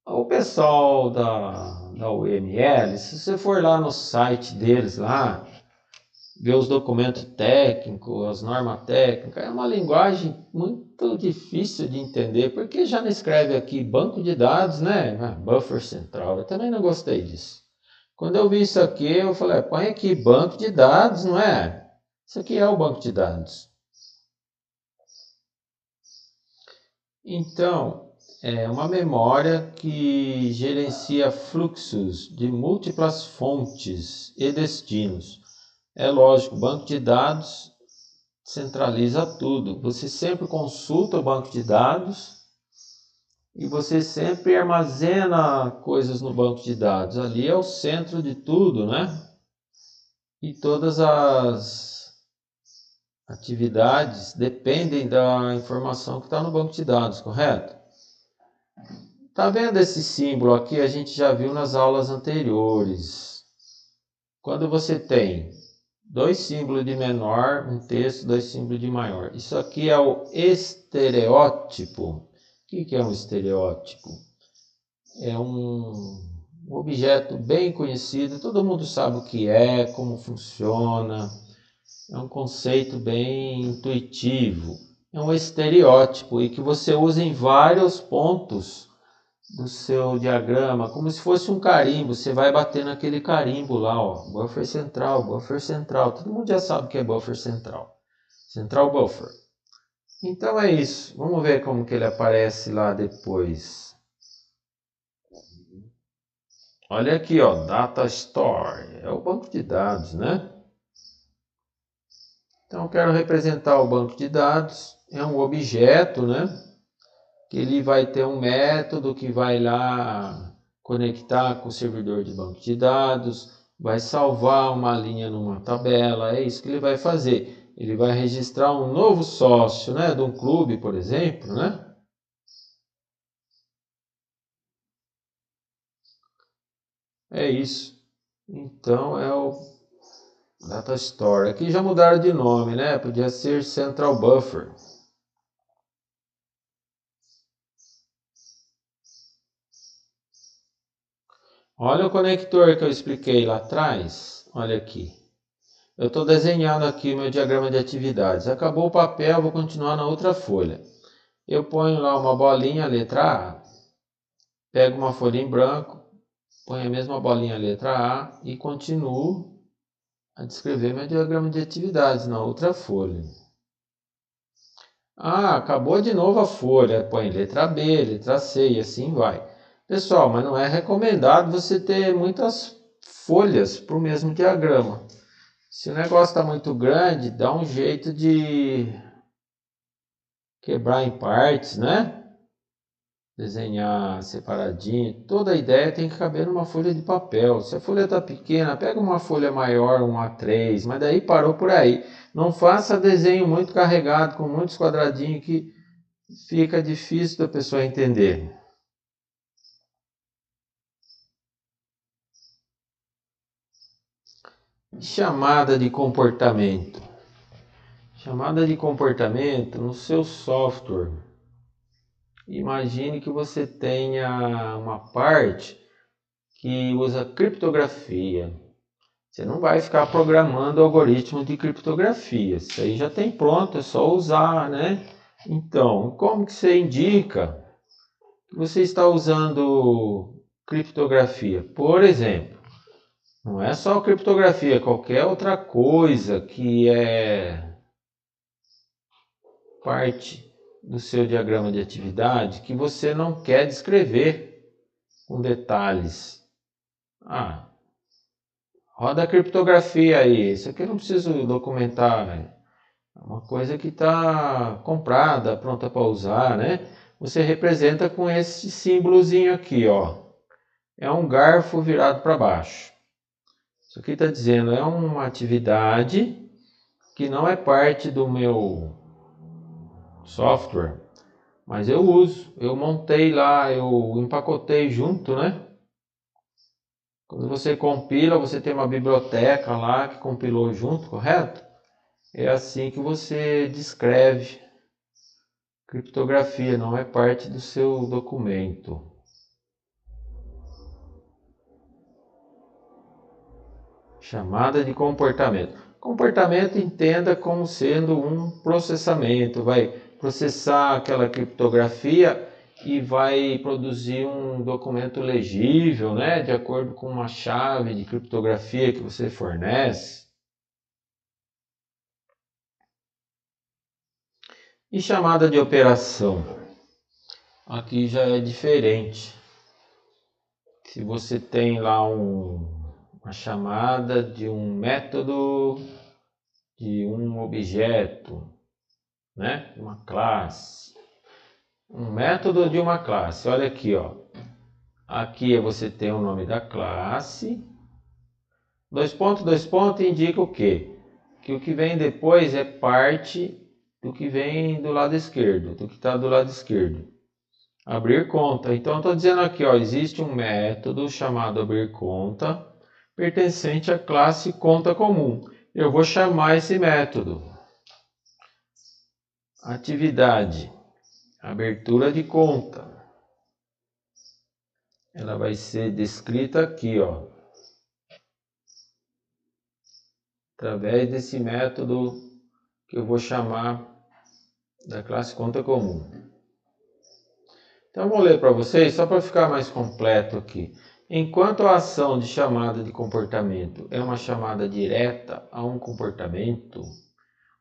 O pessoal da UML, se você for lá no site deles lá, ver os documentos técnicos, as normas técnicas, é uma linguagem muito difícil de entender, porque já não escreve aqui banco de dados, né? Buffer central, eu também não gostei disso. Quando eu vi isso aqui, eu falei, põe aqui banco de dados, não é? Isso aqui é o banco de dados. Então, é uma memória que gerencia fluxos de múltiplas fontes e destinos. É lógico, banco de dados centraliza tudo. Você sempre consulta o banco de dados e você sempre armazena coisas no banco de dados. Ali é o centro de tudo, né? E todas as atividades dependem da informação que está no banco de dados, correto? Tá vendo esse símbolo aqui? A gente já viu nas aulas anteriores. Quando você tem dois símbolos de menor, um texto, dois símbolos de maior. Isso aqui é o estereótipo. O que é um estereótipo? É um objeto bem conhecido, todo mundo sabe o que é, como funciona. É um conceito bem intuitivo. É um estereótipo e que você usa em vários pontos do seu diagrama, como se fosse um carimbo. Você vai bater naquele carimbo lá, ó, buffer central, buffer central. Todo mundo já sabe o que é buffer central. Central buffer. Então é isso. Vamos ver como que ele aparece lá depois. Olha aqui, ó, Data Store. É o banco de dados, né? Então eu quero representar o banco de dados. É um objeto, né? Que ele vai ter um método que vai lá conectar com o servidor de banco de dados, vai salvar uma linha numa tabela, é isso que ele vai fazer. Ele vai registrar um novo sócio, né, de um clube, por exemplo, né? É isso. Então é o Data Store. Aqui já mudaram de nome, né? Podia ser Central Buffer. Olha o conector que eu expliquei lá atrás. Olha aqui. Eu estou desenhando aqui o meu diagrama de atividades. Acabou o papel, vou continuar na outra folha. Eu ponho lá uma bolinha, letra A. Pego uma folha em branco, ponho a mesma bolinha, letra A, e continuo a descrever meu diagrama de atividades na outra folha. Ah, acabou de novo a folha. Põe letra B, letra C e assim vai. Pessoal, mas não é recomendado você ter muitas folhas para o mesmo diagrama. Se o negócio está muito grande, dá um jeito de quebrar em partes, né? Desenhar separadinho. Toda a ideia tem que caber numa folha de papel. Se a folha está pequena, pega uma folha maior, um A3, mas daí parou por aí. Não faça desenho muito carregado, com muitos quadradinhos, que fica difícil da pessoa entender. Chamada de comportamento. Chamada de comportamento no seu software. Imagine que você tenha uma parte que usa criptografia. Você não vai ficar programando algoritmo de criptografia. Isso aí já tem pronto, é só usar, né? Então, como que você indica que você está usando criptografia? Por exemplo, não é só criptografia, qualquer outra coisa que é parte do seu diagrama de atividade que você não quer descrever com detalhes. Ah, roda a criptografia aí. Isso aqui eu não preciso documentar, né? É uma coisa que está comprada, pronta para usar, né? Você representa com esse símbolozinho aqui, ó. É um garfo virado para baixo. Isso aqui está dizendo, é uma atividade que não é parte do meu software, mas eu uso. Eu montei lá, eu empacotei junto, né? Quando você compila, você tem uma biblioteca lá que compilou junto, correto? É assim que você descreve. Criptografia não é parte do seu documento. Chamada de comportamento. Comportamento entenda como sendo um processamento. Vai processar aquela criptografia e vai produzir um documento legível, né? De acordo com uma chave de criptografia que você fornece. E chamada de operação. Aqui já é diferente. Se você tem lá uma chamada de um método, de um objeto, né? Uma classe. Um método de uma classe. Olha aqui, ó. Aqui você tem o nome da classe. Dois pontos, indica o quê? Que o que vem depois é parte do que vem do lado esquerdo, do que está do lado esquerdo. Abrir conta. Então, eu estou dizendo aqui, ó, existe um método chamado abrir conta, pertencente à classe conta comum. eu vou chamar esse método. Atividade, abertura de conta. Ela vai ser descrita aqui, ó, através desse método que eu vou chamar da classe conta comum. Então, eu vou ler para vocês, só para ficar mais completo aqui. Enquanto a ação de chamada de comportamento é uma chamada direta a um comportamento,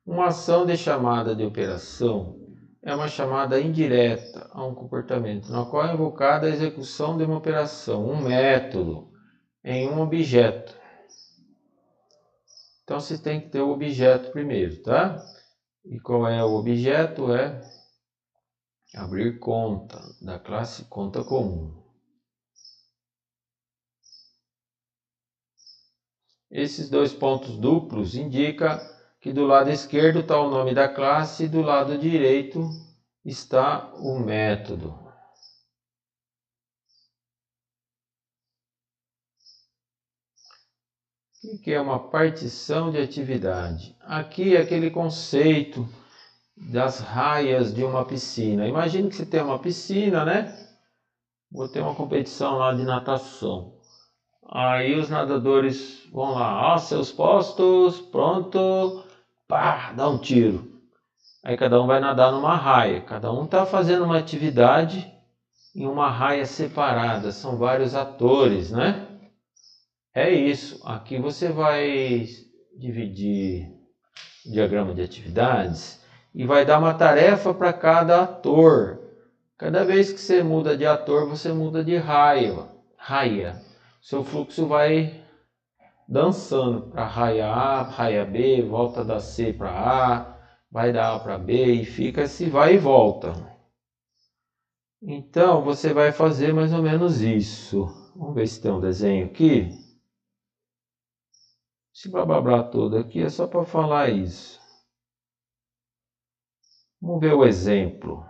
uma ação de chamada de operação é uma chamada indireta a um comportamento, na qual é invocada a execução de uma operação, um método, em um objeto. Então, você tem que ter o objeto primeiro, tá? E qual é o objeto? É abrir conta, da classe conta comum. Esses dois pontos duplos indicam que do lado esquerdo está o nome da classe e do lado direito está o método. O que é uma partição de atividade? Aqui é aquele conceito das raias de uma piscina. Imagine que você tem uma piscina, né? Vou ter uma competição lá de natação. Aí os nadadores vão lá, ó, seus postos, pronto, pá, dá um tiro. Aí cada um vai nadar numa raia. Cada um está fazendo uma atividade em uma raia separada. São vários atores, né? É isso. Aqui você vai dividir o diagrama de atividades e vai dar uma tarefa para cada ator. Cada vez que você muda de ator, você muda de raia. Seu fluxo vai dançando para raia A, raia B, volta da C para A, vai da A para B e fica assim, vai e volta. Então, você vai fazer mais ou menos isso. Vamos ver se tem um desenho aqui. Esse blá blá blá todo aqui é só para falar isso. Vamos ver o exemplo.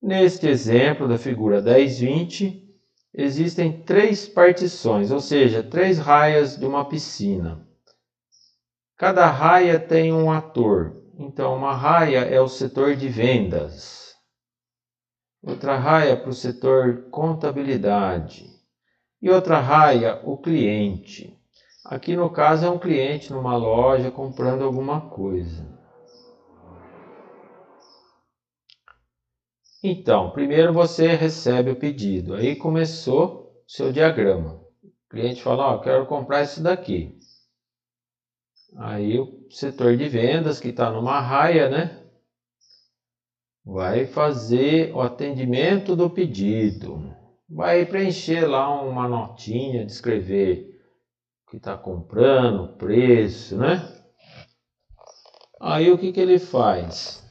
Neste exemplo da figura 10-20, existem 3 partições, ou seja, 3 raias de uma piscina. Cada raia tem um ator. Então, uma raia é o setor de vendas. Outra raia para o setor contabilidade. E outra raia, o cliente. Aqui no caso é um cliente numa loja comprando alguma coisa. Então, primeiro você recebe o pedido. Aí começou o seu diagrama. O cliente fala, ó, quero comprar isso daqui. Aí o setor de vendas, que está numa raia, né? Vai fazer o atendimento do pedido. Vai preencher lá uma notinha, descrever o que está comprando, o preço, né? Aí o que ele faz?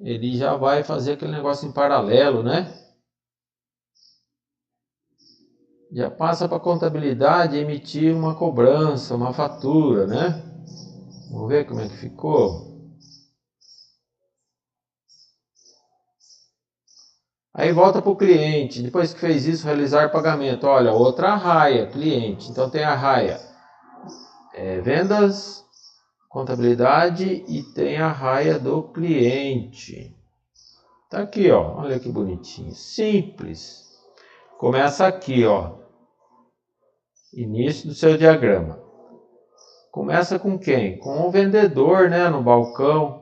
Ele já vai fazer aquele negócio em paralelo, né? Já passa para a contabilidade emitir uma cobrança, uma fatura, né? Vamos ver como é que ficou. Aí volta para o cliente, depois que fez isso, realizar pagamento. Olha, outra raia, cliente. Então tem a raia vendas, contabilidade e tem a raia do cliente. Tá aqui, ó. Olha que bonitinho. Simples. Começa aqui, ó. Início do seu diagrama. Começa com quem? Com o vendedor, né? No balcão.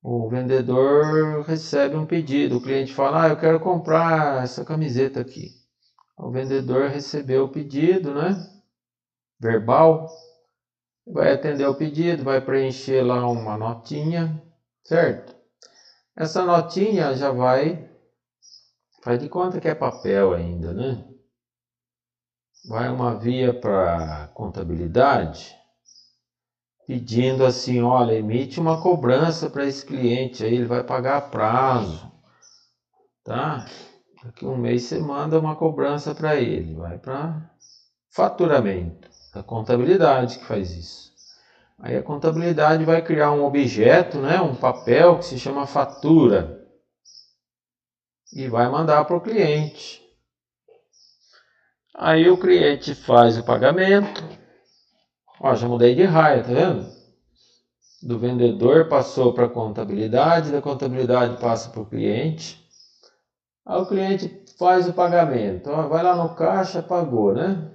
O vendedor recebe um pedido. O cliente fala, eu quero comprar essa camiseta aqui. O vendedor recebeu o pedido, né? Verbal. Vai atender o pedido, vai preencher lá uma notinha, certo? Essa notinha já vai... Faz de conta que é papel ainda, né? Vai uma via para contabilidade, pedindo assim, olha, emite uma cobrança para esse cliente, aí ele vai pagar a prazo, tá? Daqui um mês você manda uma cobrança para ele, vai para faturamento, a contabilidade que faz isso. Aí a contabilidade vai criar um objeto, né, um papel que se chama fatura e vai mandar para o cliente. Aí o cliente faz o pagamento. Ó, já mudei de raia, tá vendo? Do vendedor passou para a contabilidade, da contabilidade passa para o cliente. Aí o cliente faz o pagamento. Ó, vai lá no caixa, pagou, né?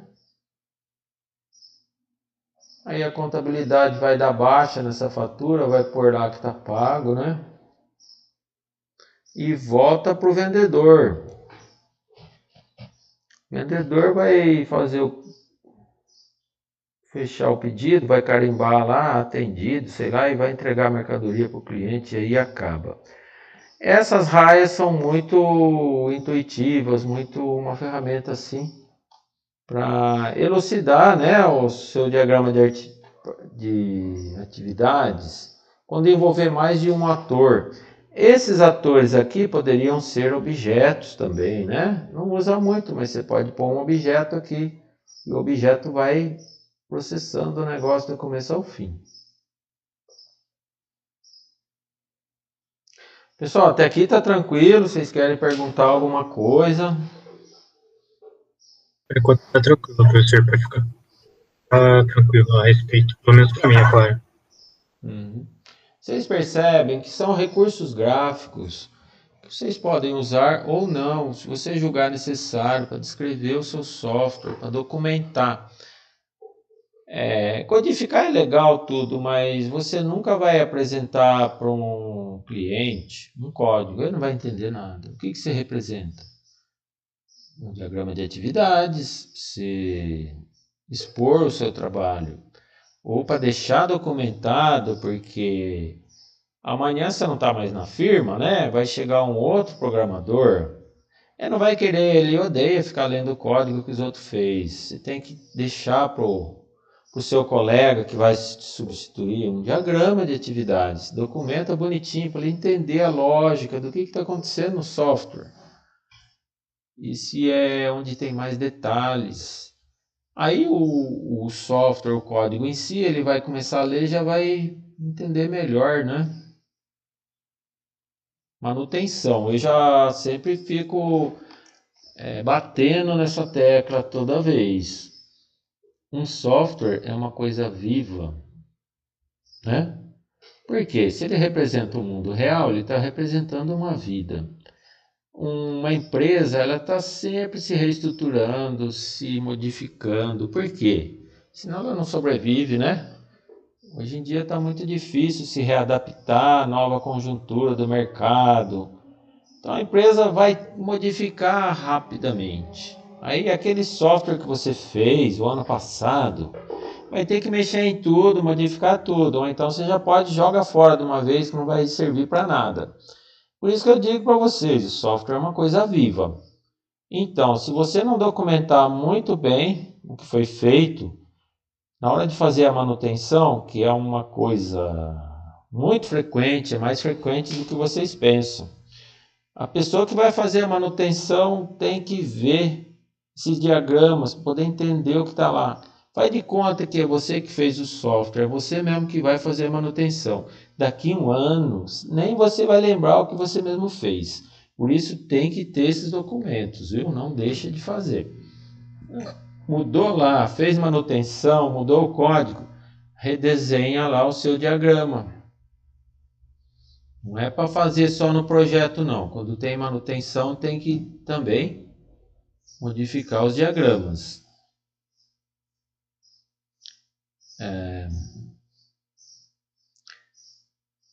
Aí a contabilidade vai dar baixa nessa fatura, vai pôr lá que está pago, né? E volta para o vendedor. O vendedor vai fechar o pedido, vai carimbar lá, atendido, sei lá, e vai entregar a mercadoria para o cliente e aí acaba. Essas raias são muito intuitivas, muito uma ferramenta assim para elucidar, né, o seu diagrama de atividades quando envolver mais de um ator. Esses atores aqui poderiam ser objetos também, né? Não usa muito, mas você pode pôr um objeto aqui e o objeto vai processando o negócio do começo ao fim. Pessoal, até aqui tá tranquilo. Vocês querem perguntar alguma coisa? Por enquanto tá tranquilo, professor, pode ficar. Tá tranquilo a respeito, pelo menos pra mim, é claro. Vocês percebem que são recursos gráficos que vocês podem usar ou não, se você julgar necessário, para descrever o seu software, para documentar. Codificar é legal tudo, mas você nunca vai apresentar para um cliente um código, ele não vai entender nada. O que você representa? Um diagrama de atividades, você expor o seu trabalho, ou para deixar documentado, porque amanhã você não está mais na firma, né? Vai chegar um outro programador, ele não vai querer, ele odeia ficar lendo o código que os outros fez. Você tem que deixar para o seu colega que vai substituir um diagrama de atividades, documenta bonitinho para ele entender a lógica do que está acontecendo no software. E se é onde tem mais detalhes. Aí o software, o código em si, ele vai começar a ler e já vai entender melhor, né? Manutenção. Eu já sempre fico batendo nessa tecla toda vez. Um software é uma coisa viva, né? Porque se ele representa o mundo real, ele está representando uma vida. Uma empresa, ela está sempre se reestruturando, se modificando. Por quê? Senão ela não sobrevive, né? Hoje em dia está muito difícil se readaptar à nova conjuntura do mercado. Então a empresa vai modificar rapidamente. Aí aquele software que você fez o ano passado, vai ter que mexer em tudo, modificar tudo. Ou então você já pode jogar fora de uma vez que não vai servir para nada. Por isso que eu digo para vocês, o software é uma coisa viva. Então, se você não documentar muito bem o que foi feito, na hora de fazer a manutenção, que é uma coisa muito frequente, é mais frequente do que vocês pensam. A pessoa que vai fazer a manutenção tem que ver esses diagramas, poder entender o que está lá. Faz de conta que é você que fez o software, é você mesmo que vai fazer a manutenção. Daqui um ano, nem você vai lembrar o que você mesmo fez. Por isso tem que ter esses documentos, viu? Não deixa de fazer. Mudou lá, fez manutenção, mudou o código, redesenha lá o seu diagrama. Não é para fazer só no projeto, não. Quando tem manutenção, tem que também modificar os diagramas.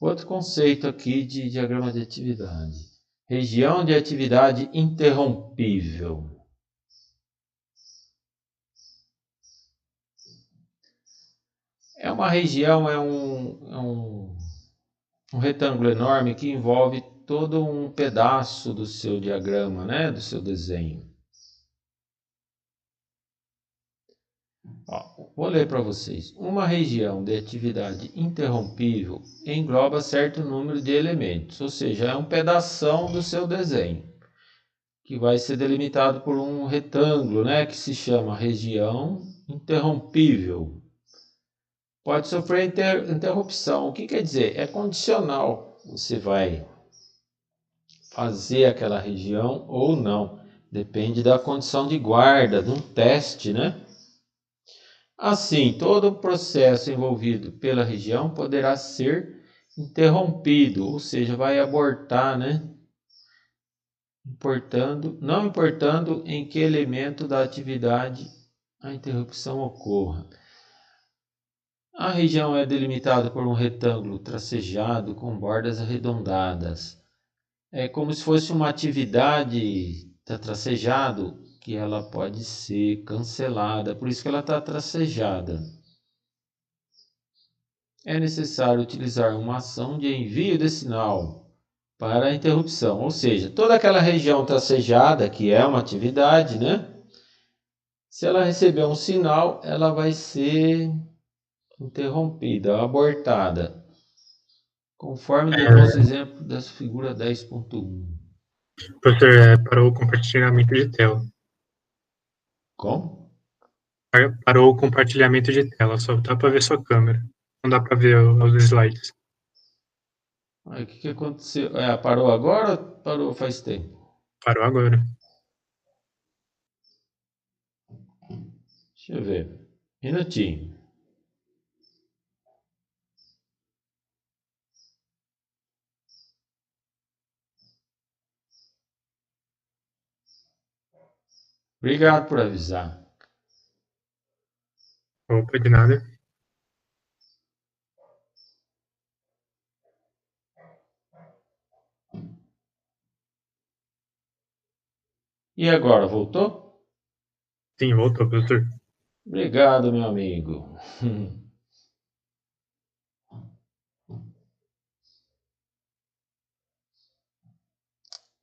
Outro conceito aqui de diagrama de atividade. Região de atividade interrompível. É uma região, um retângulo enorme que envolve todo um pedaço do seu diagrama, né, do seu desenho. Vou ler para vocês. Uma região de atividade interrompível engloba certo número de elementos, ou seja, é um pedação do seu desenho, que vai ser delimitado por um retângulo, né, que se chama região interrompível. Pode sofrer interrupção. O que quer dizer? É condicional. Você vai fazer aquela região ou não. Depende da condição de guarda, de um teste, né? Assim, todo o processo envolvido pela região poderá ser interrompido, ou seja, vai abortar, né? Não importando em que elemento da atividade a interrupção ocorra. A região é delimitada por um retângulo tracejado com bordas arredondadas. É como se fosse uma atividade tracejado que ela pode ser cancelada, por isso que ela está tracejada. É necessário utilizar uma ação de envio de sinal para a interrupção, ou seja, toda aquela região tracejada, que é uma atividade, né? Se ela receber um sinal, ela vai ser interrompida, abortada, conforme do nosso exemplo da figura 10.1. Professor, parou o compartilhamento de tela. Como? Parou o compartilhamento de tela, só dá para ver sua câmera. Não dá para ver os slides. Aí, o que aconteceu? Parou agora ou parou faz tempo? Parou agora. Deixa eu ver. Minutinho. Obrigado por avisar. Opa, de nada. E agora, voltou? Sim, voltou, professor. Obrigado, meu amigo.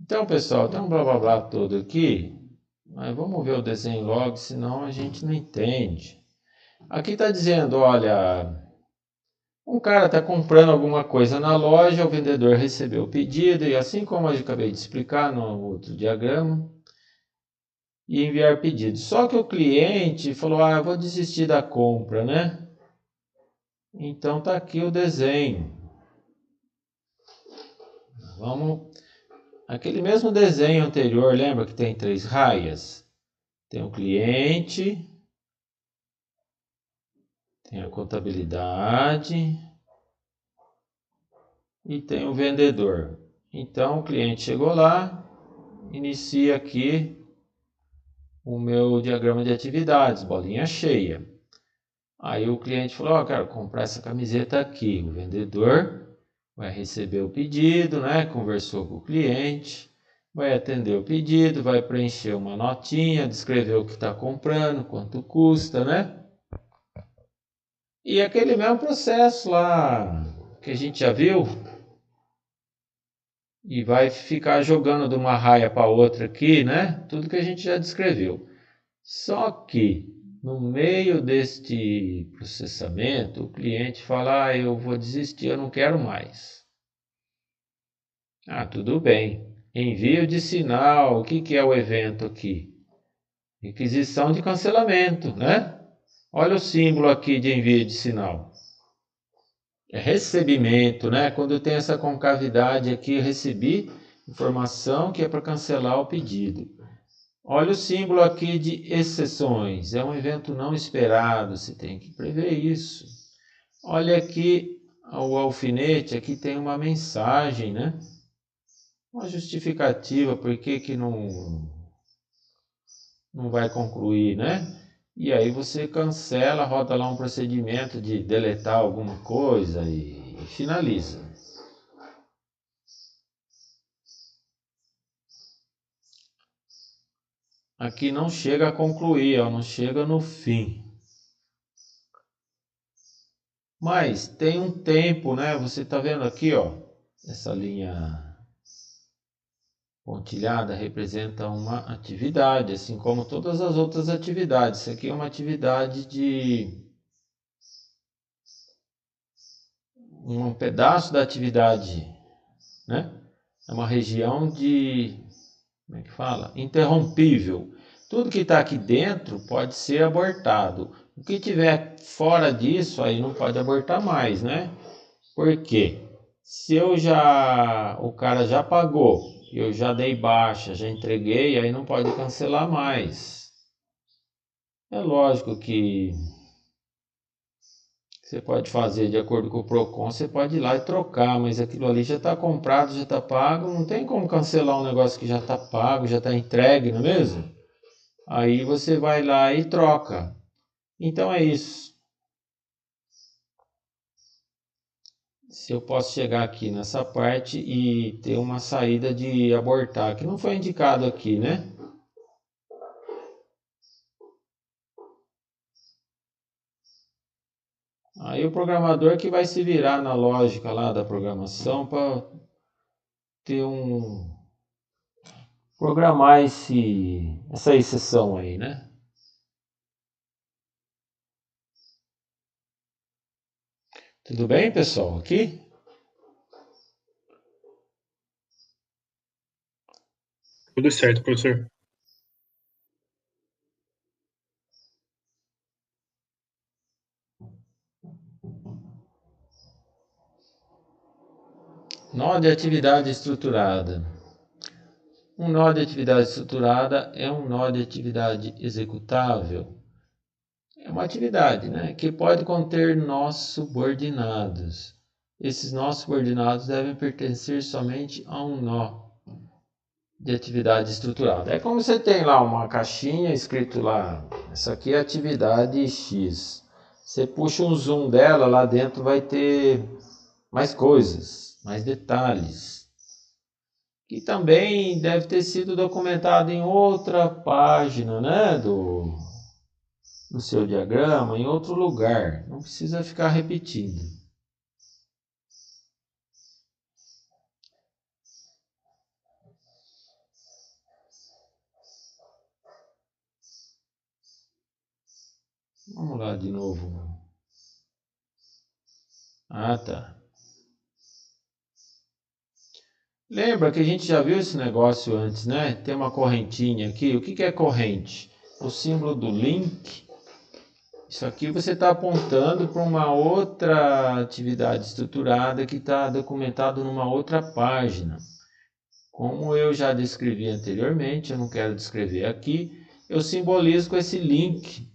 Então, pessoal, tem um blá blá blá todo aqui, mas vamos ver o desenho logo, senão a gente não entende. Aqui está dizendo, olha, um cara está comprando alguma coisa na loja, o vendedor recebeu o pedido, e assim como eu acabei de explicar no outro diagrama, e enviar pedido. Só que o cliente falou, eu vou desistir da compra, né? Então tá aqui o desenho. Vamos... Aquele mesmo desenho anterior, lembra que tem 3 raias? Tem o cliente, tem a contabilidade e tem o vendedor. Então o cliente chegou lá, inicia aqui o meu diagrama de atividades, bolinha cheia. Aí o cliente falou, quero comprar essa camiseta aqui. O vendedor vai receber o pedido, né? Conversou com o cliente, vai atender o pedido, vai preencher uma notinha, descrever o que está comprando, quanto custa, né? E aquele mesmo processo lá que a gente já viu, e vai ficar jogando de uma raia para outra aqui, né? Tudo que a gente já descreveu. Só que no meio deste processamento, o cliente fala, eu vou desistir, eu não quero mais. Tudo bem. Envio de sinal, o que é o evento aqui? Requisição de cancelamento, né? Olha o símbolo aqui de envio de sinal. É recebimento, né? Quando tem essa concavidade aqui, recebi informação que é para cancelar o pedido. Olha o símbolo aqui de exceções. É um evento não esperado, você tem que prever isso. Olha aqui o alfinete, aqui tem uma mensagem, né? Uma justificativa, por que não vai concluir, né? E aí você cancela, roda lá um procedimento de deletar alguma coisa e finaliza. Aqui não chega a concluir, não chega no fim. Mas tem um tempo, né? Você está vendo aqui, essa linha pontilhada representa uma atividade, assim como todas as outras atividades. Isso aqui é uma atividade de um pedaço da atividade, né? É uma região de, como é que fala? Interrompível. Tudo que está aqui dentro pode ser abortado. O que tiver fora disso aí não pode abortar mais, né? Por quê? Se o cara já pagou eu já dei baixa, já entreguei, aí não pode cancelar mais. É lógico que você pode fazer de acordo com o Procon, você pode ir lá e trocar, mas aquilo ali já está comprado, já está pago, não tem como cancelar um negócio que já está pago, já está entregue, não é mesmo? Aí você vai lá e troca. Então é isso. Se eu posso chegar aqui nessa parte e ter uma saída de abortar, que não foi indicado aqui, né? Aí o programador que vai se virar na lógica lá da programação para ter programar essa exceção aí, né? Tudo bem, pessoal? Aqui? Tudo certo, professor. Nó de atividade estruturada. Um nó de atividade estruturada é um nó de atividade executável. É uma atividade, né, que pode conter nós subordinados. Esses nós subordinados devem pertencer somente a um nó de atividade estruturada. É como você tem lá uma caixinha escrito lá, essa aqui é atividade X. Você puxa um zoom dela, lá dentro vai ter mais coisas, mais detalhes, que também deve ter sido documentado em outra página, né, do seu diagrama, em outro lugar. Não precisa ficar repetindo. Vamos lá de novo. Ah, tá. Lembra que a gente já viu esse negócio antes, né? Tem uma correntinha aqui. O que é corrente? O símbolo do link. Isso aqui você está apontando para uma outra atividade estruturada que está documentado numa outra página. Como eu já descrevi anteriormente, eu não quero descrever aqui, eu simbolizo com esse link.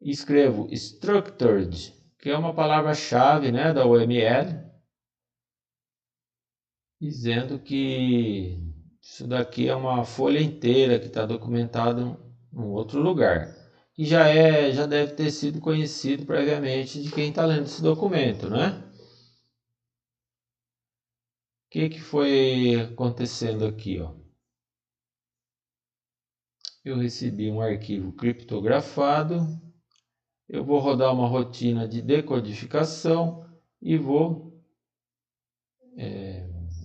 Escrevo structured, que é uma palavra-chave, né, da UML, dizendo que isso daqui é uma folha inteira que está documentado em outro lugar. E já deve ter sido conhecido previamente de quem está lendo esse documento, né? O que foi acontecendo aqui, ó? Eu recebi um arquivo criptografado, eu vou rodar uma rotina de decodificação e vou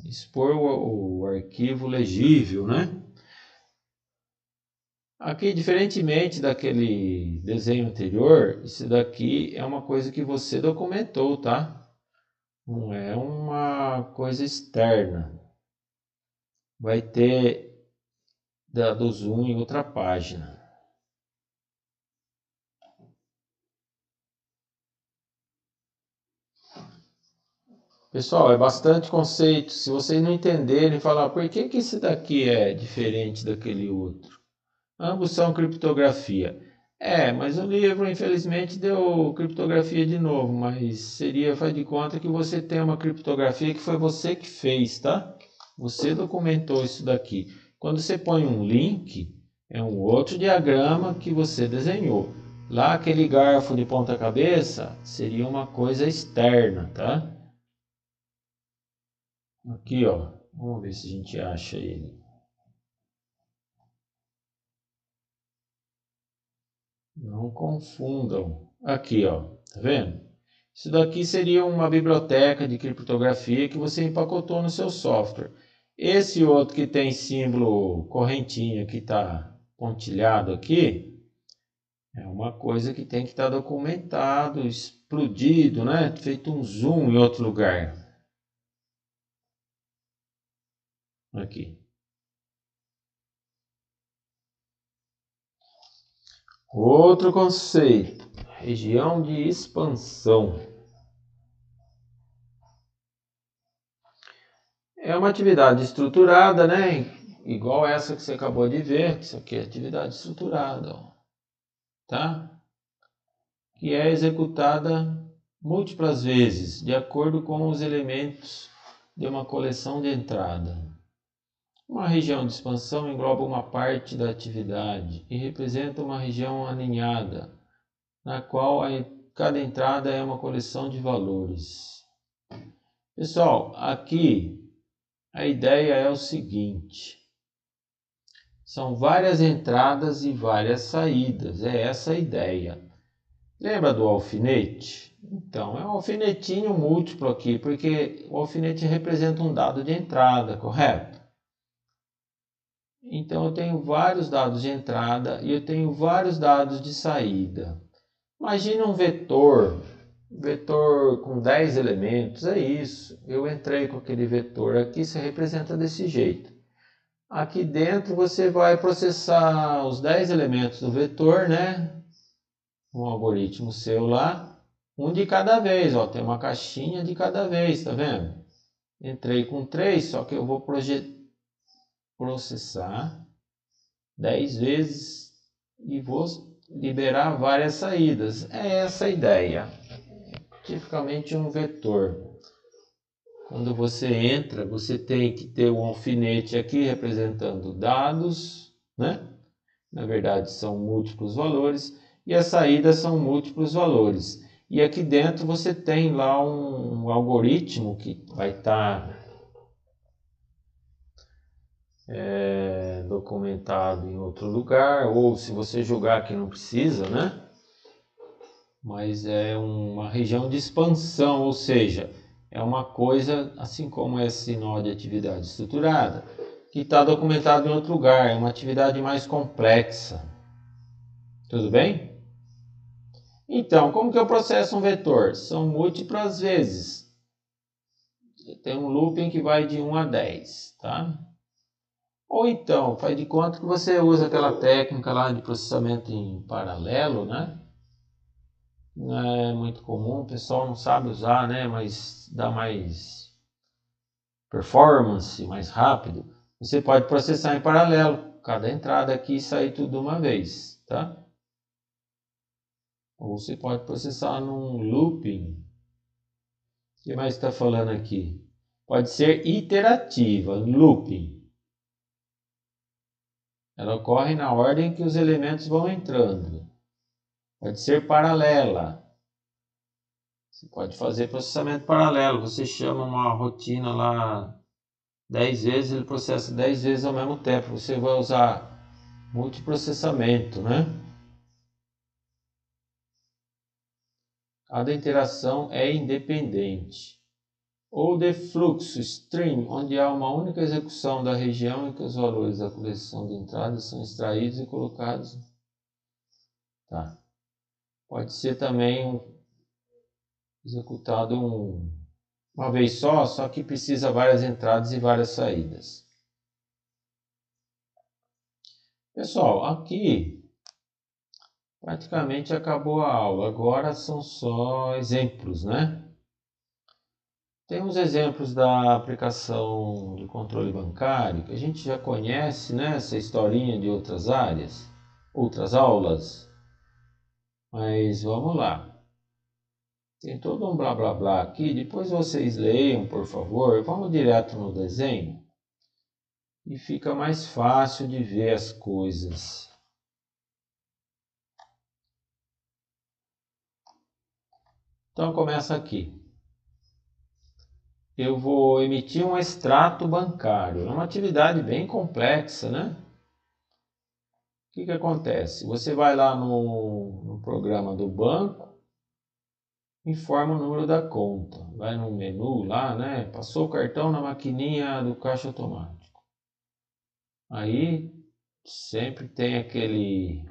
expor o arquivo legível, né? Aqui, diferentemente daquele desenho anterior, isso daqui é uma coisa que você documentou, tá? Não é uma coisa externa. Vai ter dado zoom em outra página. Pessoal, é bastante conceito. Se vocês não entenderem, falar por que esse daqui é diferente daquele outro. Ambos são criptografia. Mas o livro, infelizmente, deu criptografia de novo, mas faz de conta que você tem uma criptografia que foi você que fez, tá? Você documentou isso daqui. Quando você põe um link, é um outro diagrama que você desenhou. Lá, aquele garfo de ponta cabeça seria uma coisa externa, tá? Aqui, ó. Vamos ver se a gente acha ele. Não confundam. Aqui, ó. Tá vendo? Isso daqui seria uma biblioteca de criptografia que você empacotou no seu software. Esse outro que tem símbolo correntinha que está pontilhado aqui, é uma coisa que tem que estar documentado, explodido, né? Feito um zoom em outro lugar. Aqui. Outro conceito, região de expansão. é uma atividade estruturada, né? Igual essa que você acabou de ver, isso aqui é atividade estruturada, ó, tá? Que é executada múltiplas vezes, de acordo com os elementos de uma coleção de entrada. Uma região de expansão engloba uma parte da atividade e representa uma região aninhada, na qual cada entrada é uma coleção de valores. Pessoal, aqui a ideia é o seguinte: são várias entradas e várias saídas, é essa a ideia. Lembra do alfinete? Então, é um alfinetinho múltiplo aqui, porque o alfinete representa um dado de entrada, correto? Então, eu tenho vários dados de entrada e eu tenho vários dados de saída. Imagina um vetor com 10 elementos, é isso. Eu entrei com aquele vetor aqui, se representa desse jeito. Aqui dentro você vai processar os 10 elementos do vetor, né? Um algoritmo seu lá, um de cada vez, ó, tem uma caixinha de cada vez, tá vendo? Entrei com 3, só que eu vou processar 10 vezes e vou liberar várias saídas. É essa a ideia. Tipicamente um vetor. Quando você entra, você tem que ter um alfinete aqui representando dados, né? Na verdade são múltiplos valores, e as saídas são múltiplos valores. E aqui dentro você tem lá um algoritmo que vai estar documentado em outro lugar, ou se você jogar aqui não precisa, né? Mas é uma região de expansão, ou seja, é uma coisa, assim como esse nó de atividade estruturada, que está documentado em outro lugar, é uma atividade mais complexa. Tudo bem? Então, como que eu processo um vetor? São múltiplas vezes. Tem um looping que vai de 1 a 10, tá? Ou então, faz de conta que você usa aquela técnica lá de processamento em paralelo, né? Não é muito comum, o pessoal não sabe usar, né? Mas dá mais performance, mais rápido. Você pode processar em paralelo, cada entrada aqui e sair tudo de uma vez, tá? Ou você pode processar num looping. O que mais está falando aqui? Pode ser iterativa, looping. Ela ocorre na ordem que os elementos vão entrando. Pode ser paralela. Você pode fazer processamento paralelo. Você chama uma rotina lá 10 vezes, ele processa 10 vezes ao mesmo tempo. Você vai usar multiprocessamento, né? Cada interação é independente. Ou de fluxo, stream, onde há uma única execução da região em que os valores da coleção de entradas são extraídos e colocados. Tá. Pode ser também executado uma vez só que precisa várias entradas e várias saídas. Pessoal, aqui praticamente acabou a aula. Agora são só exemplos, né? Temos exemplos da aplicação de controle bancário, que a gente já conhece, né? Essa historinha de outras áreas, outras aulas. Mas vamos lá. Tem todo um blá blá blá aqui, depois vocês leiam, por favor. Vamos direto no desenho. E fica mais fácil de ver as coisas. Então começa aqui. Eu vou emitir um extrato bancário. É uma atividade bem complexa, né? O que acontece? Você vai lá no programa do banco, informa o número da conta. Vai no menu lá, né? Passou o cartão na maquininha do caixa automático. Aí sempre tem aquele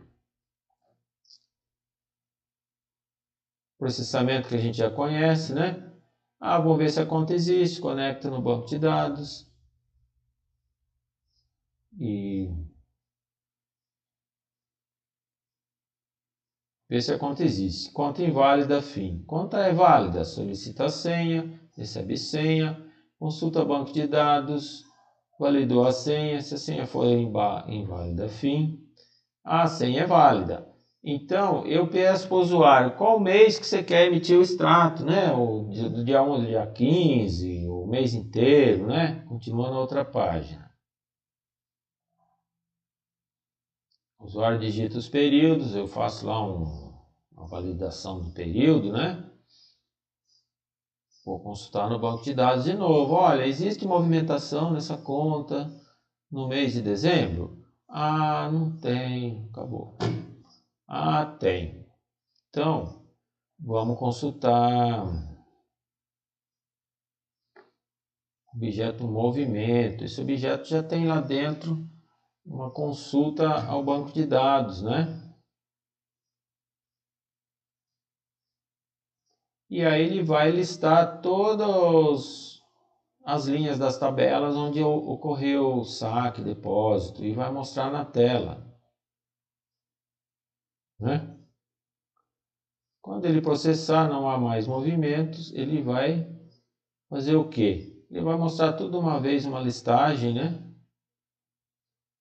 processamento que a gente já conhece, né? Vamos ver se a conta existe, conecta no banco de dados e vê se a conta existe. Conta inválida, fim. Conta é válida, solicita a senha, recebe senha, consulta banco de dados, validou a senha, se a senha for inválida, fim, a senha é válida. Então, eu peço para o usuário qual mês que você quer emitir o extrato, né? Do dia 1 ao dia 15, o mês inteiro, né? Continua na outra página. O usuário digita os períodos, eu faço lá uma validação do período, né? Vou consultar no banco de dados de novo. Olha, existe movimentação nessa conta no mês de dezembro? Ah, não tem, acabou. Ah, tem. Então, vamos consultar objeto movimento. Esse objeto já tem lá dentro uma consulta ao banco de dados, né? E aí ele vai listar todas as linhas das tabelas onde ocorreu o saque, depósito, e vai mostrar na tela, né? Quando ele processar, não há mais movimentos, ele vai fazer o quê? Ele vai mostrar tudo uma vez, uma listagem, né?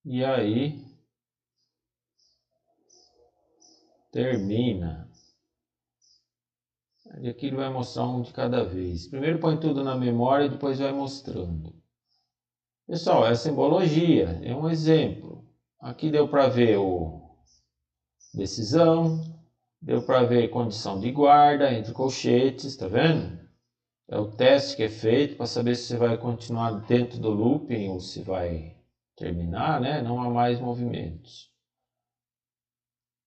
E aí termina. E aqui ele vai mostrar um de cada vez. Primeiro põe tudo na memória e depois vai mostrando. Pessoal, é simbologia, é um exemplo. Aqui deu para ver o decisão, deu para ver condição de guarda entre colchetes, tá vendo? É o teste que é feito para saber se você vai continuar dentro do looping ou se vai terminar, né? Não há mais movimentos.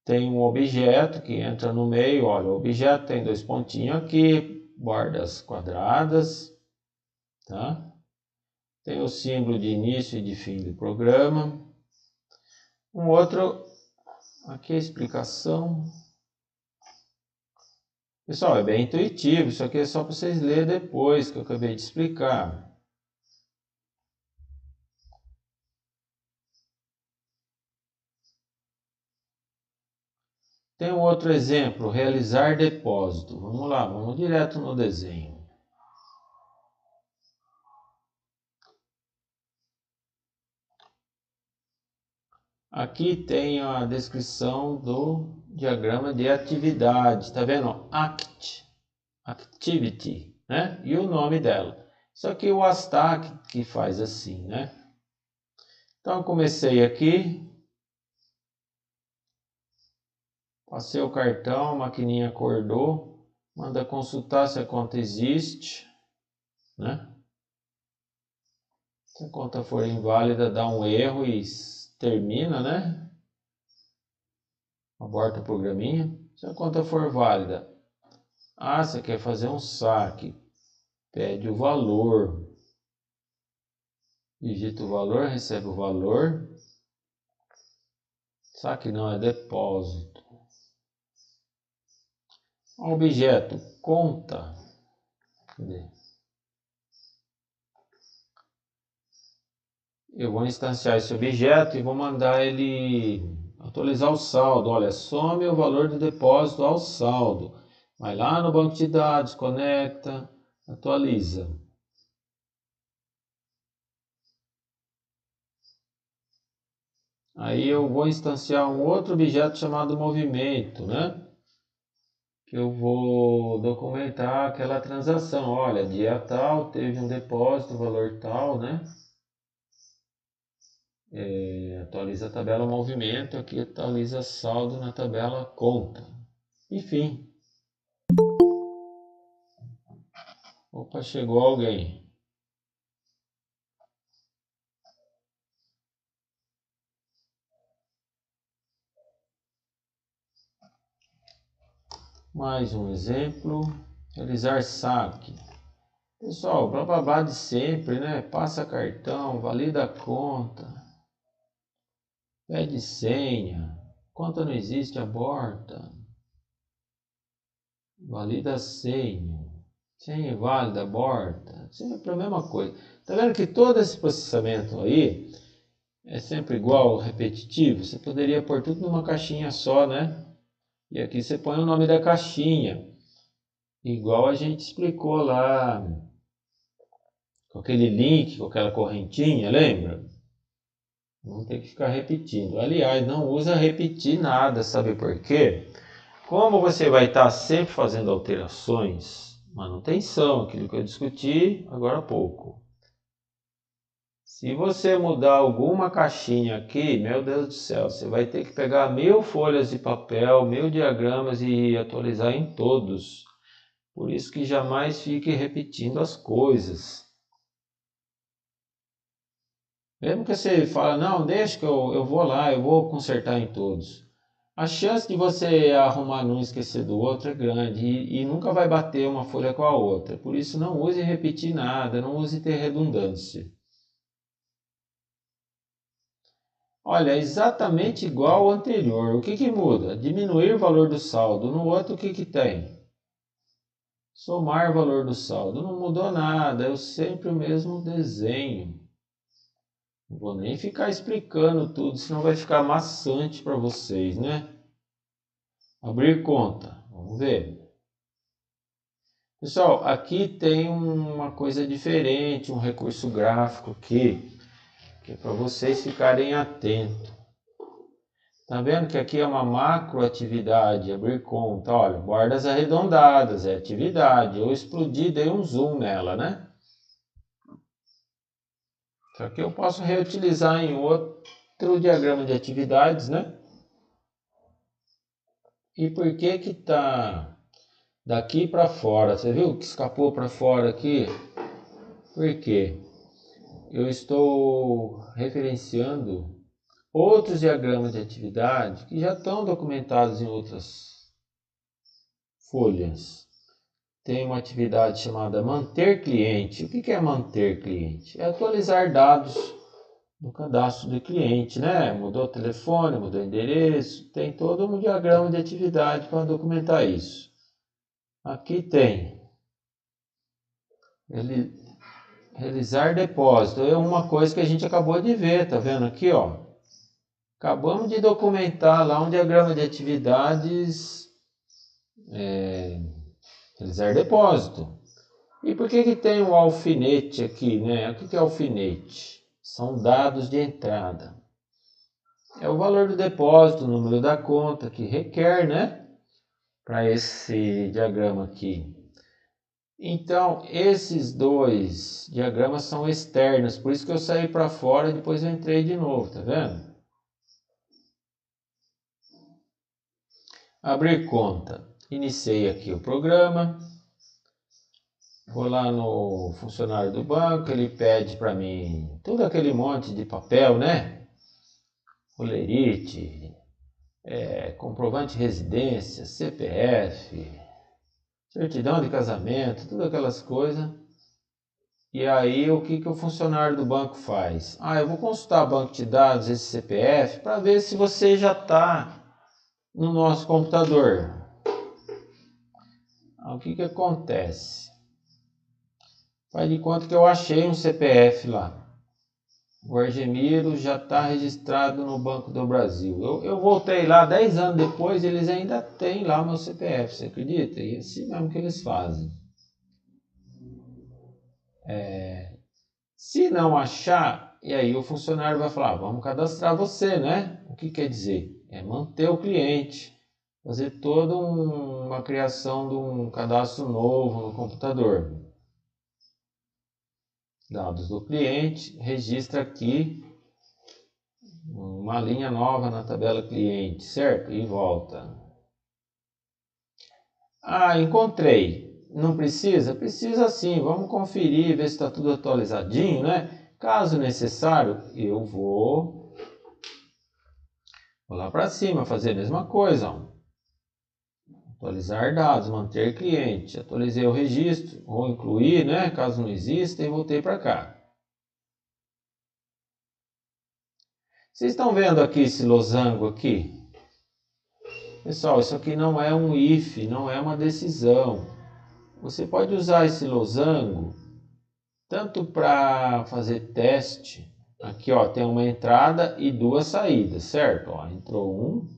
Tem um objeto que entra no meio, olha, o objeto tem dois pontinhos aqui, bordas quadradas, tá? Tem o símbolo de início e de fim do programa. Um outro, aqui a explicação. Pessoal, é bem intuitivo, isso aqui é só para vocês lerem depois que eu acabei de explicar. Tem um outro exemplo, realizar depósito. Vamos lá, vamos direto no desenho. Aqui tem a descrição do diagrama de atividade, tá vendo? Activity, né? E o nome dela. Isso aqui é o Astac que faz assim, né? Então eu comecei aqui, passei o cartão, a maquininha acordou, manda consultar se a conta existe, né? Se a conta for inválida, dá um erro e termina, né? Aborta o programinha. Se a conta for válida, você quer fazer um saque, pede o valor, digita o valor, recebe o valor, saque não é depósito. Objeto, conta. Cadê? Eu vou instanciar esse objeto e vou mandar ele atualizar o saldo. Olha, some o valor do depósito ao saldo. Vai lá no banco de dados, conecta, atualiza. Aí eu vou instanciar um outro objeto chamado movimento, né? Que eu vou documentar aquela transação. Olha, dia tal, teve um depósito, valor tal, né? Atualiza a tabela movimento, aqui atualiza saldo na tabela conta. Enfim. Opa, chegou alguém. Mais um exemplo. Realizar saque. Pessoal, blá blá blá de sempre, né? Passa cartão, valida a conta, pede senha, conta não existe, aborta, valida a senha, senha inválida, aborta, sempre a mesma coisa. Tá vendo que todo esse processamento aí é sempre igual, repetitivo? Você poderia pôr tudo numa caixinha só, né? E aqui você põe o nome da caixinha, igual a gente explicou lá com aquele link, com aquela correntinha, lembra? Não tem que ficar repetindo. Aliás, não usa repetir nada, sabe por quê? Como você vai estar sempre fazendo alterações, manutenção, aquilo que eu discuti agora há pouco. Se você mudar alguma caixinha aqui, meu Deus do céu, você vai ter que pegar 1000 folhas de papel, 1000 diagramas e atualizar em todos. Por isso que jamais fique repetindo as coisas. Mesmo que você fale, não, deixa que eu vou lá, eu vou consertar em todos. A chance de você arrumar num e esquecer do outro é grande e nunca vai bater uma folha com a outra. Por isso não use repetir nada, não use ter redundância. Olha, é exatamente igual ao anterior. O que muda? Diminuir o valor do saldo. No outro, o que tem? Somar o valor do saldo. Não mudou nada, é sempre o mesmo desenho. Não vou nem ficar explicando tudo, senão vai ficar maçante para vocês, né? Abrir conta. Vamos ver. Pessoal, aqui tem uma coisa diferente, um recurso gráfico aqui, que é para vocês ficarem atentos. Tá vendo que aqui é uma macroatividade, abrir conta, olha, bordas arredondadas, é atividade. Eu explodi, dei um zoom nela, né? Só que eu posso reutilizar em outro diagrama de atividades, né? E por que que tá daqui para fora? Você viu que escapou para fora aqui? Por quê? Eu estou referenciando outros diagramas de atividade que já estão documentados em outras folhas. Tem uma atividade chamada manter cliente. O que é manter cliente? É atualizar dados do cadastro do cliente, né? Mudou o telefone, mudou o endereço, tem todo um diagrama de atividade para documentar isso. Aqui tem realizar depósito. É uma coisa que a gente acabou de ver, tá vendo aqui, ó? Acabamos de documentar lá um diagrama de atividades, realizar depósito. E por que tem um alfinete aqui, né? O que é alfinete? São dados de entrada. É o valor do depósito, o número da conta que requer, né? Para esse diagrama aqui. Então, esses dois diagramas são externos, por isso que eu saí para fora e depois eu entrei de novo, tá vendo? Abrir conta. Iniciei aqui o programa. Vou lá no funcionário do banco, ele pede para mim todo aquele monte de papel, né? Holerite, comprovante de residência, CPF, certidão de casamento, todas aquelas coisas. E aí o que o funcionário do banco faz? Eu vou consultar o banco de dados, esse CPF, para ver se você já está no nosso computador. O que acontece? Faz de conta que eu achei um CPF lá. O Argemiro já está registrado no Banco do Brasil. Eu voltei lá 10 anos depois, eles ainda têm lá meu CPF, você acredita? E assim mesmo que eles fazem. Se não achar, e aí o funcionário vai falar, vamos cadastrar você, né? O que quer dizer? É manter o cliente, fazer toda uma criação de um cadastro novo no computador. Dados do cliente, registra aqui uma linha nova na tabela cliente, certo? E volta. Encontrei. Não precisa? Precisa sim. Vamos conferir, ver se está tudo atualizadinho, né? Caso necessário, eu vou lá para cima, fazer a mesma coisa. Ó. Atualizar dados, manter cliente. Atualizei o registro, vou incluir, né? Caso não exista, e voltei para cá. Vocês estão vendo aqui esse losango aqui? Pessoal, isso aqui não é um if, não é uma decisão. Você pode usar esse losango tanto para fazer teste. Aqui ó, tem uma entrada e duas saídas, certo? Ó, entrou um,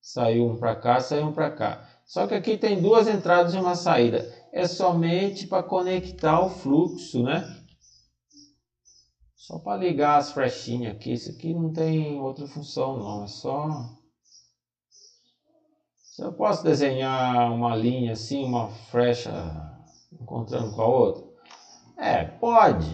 saiu um para cá, saiu um para cá. Só que aqui tem duas entradas e uma saída. É somente para conectar o fluxo, né? Só para ligar as flechinhas aqui. Isso aqui não tem outra função não, é só... Se eu posso desenhar uma linha assim, uma flecha encontrando com a outra? Pode.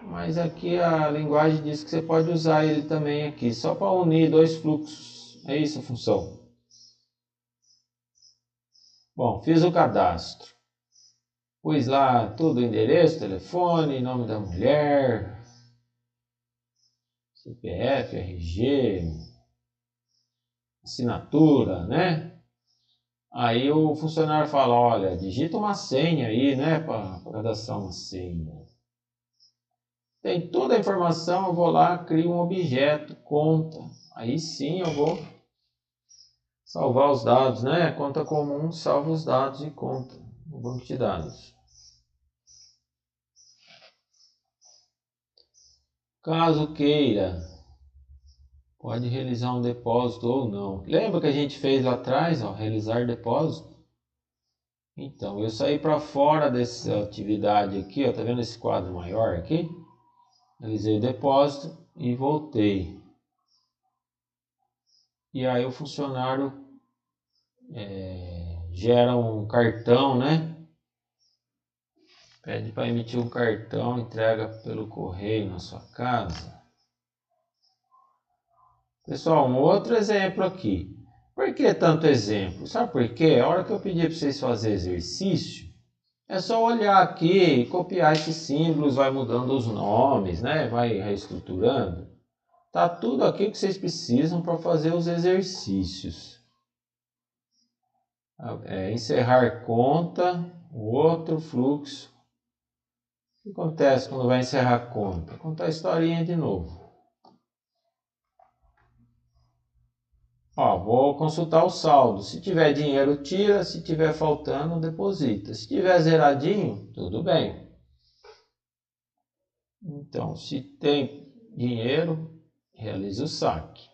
Mas aqui a linguagem diz que você pode usar ele também aqui, só para unir dois fluxos. É isso a função. Bom, fiz o cadastro. Pus lá tudo, endereço, telefone, nome da mulher, CPF, RG, assinatura, né? Aí o funcionário fala, olha, digita uma senha aí, né, para cadastrar uma senha. Tem toda a informação, eu vou lá, crio um objeto, conta. Aí sim eu vou salvar os dados, né? Conta comum, salva os dados e conta no banco de dados. Caso queira, pode realizar um depósito ou não. Lembra que a gente fez lá atrás, ó, realizar depósito? Então, eu saí para fora dessa atividade aqui, ó, tá vendo esse quadro maior aqui? Realizei o depósito e voltei. E aí o funcionário gera um cartão, né? Pede para emitir um cartão, entrega pelo correio na sua casa. Pessoal, um outro exemplo aqui. Por que tanto exemplo? Sabe por quê? A hora que eu pedi para vocês fazerem exercício, é só olhar aqui e copiar esses símbolos, vai mudando os nomes, né? Vai reestruturando. Tá tudo aqui que vocês precisam para fazer os exercícios. Encerrar conta, o outro fluxo. O que acontece quando vai encerrar conta? Contar a historinha de novo. Ó, vou consultar o saldo. Se tiver dinheiro, tira. Se tiver faltando, deposita. Se tiver zeradinho, tudo bem. Então, se tem dinheiro, realiza o saque.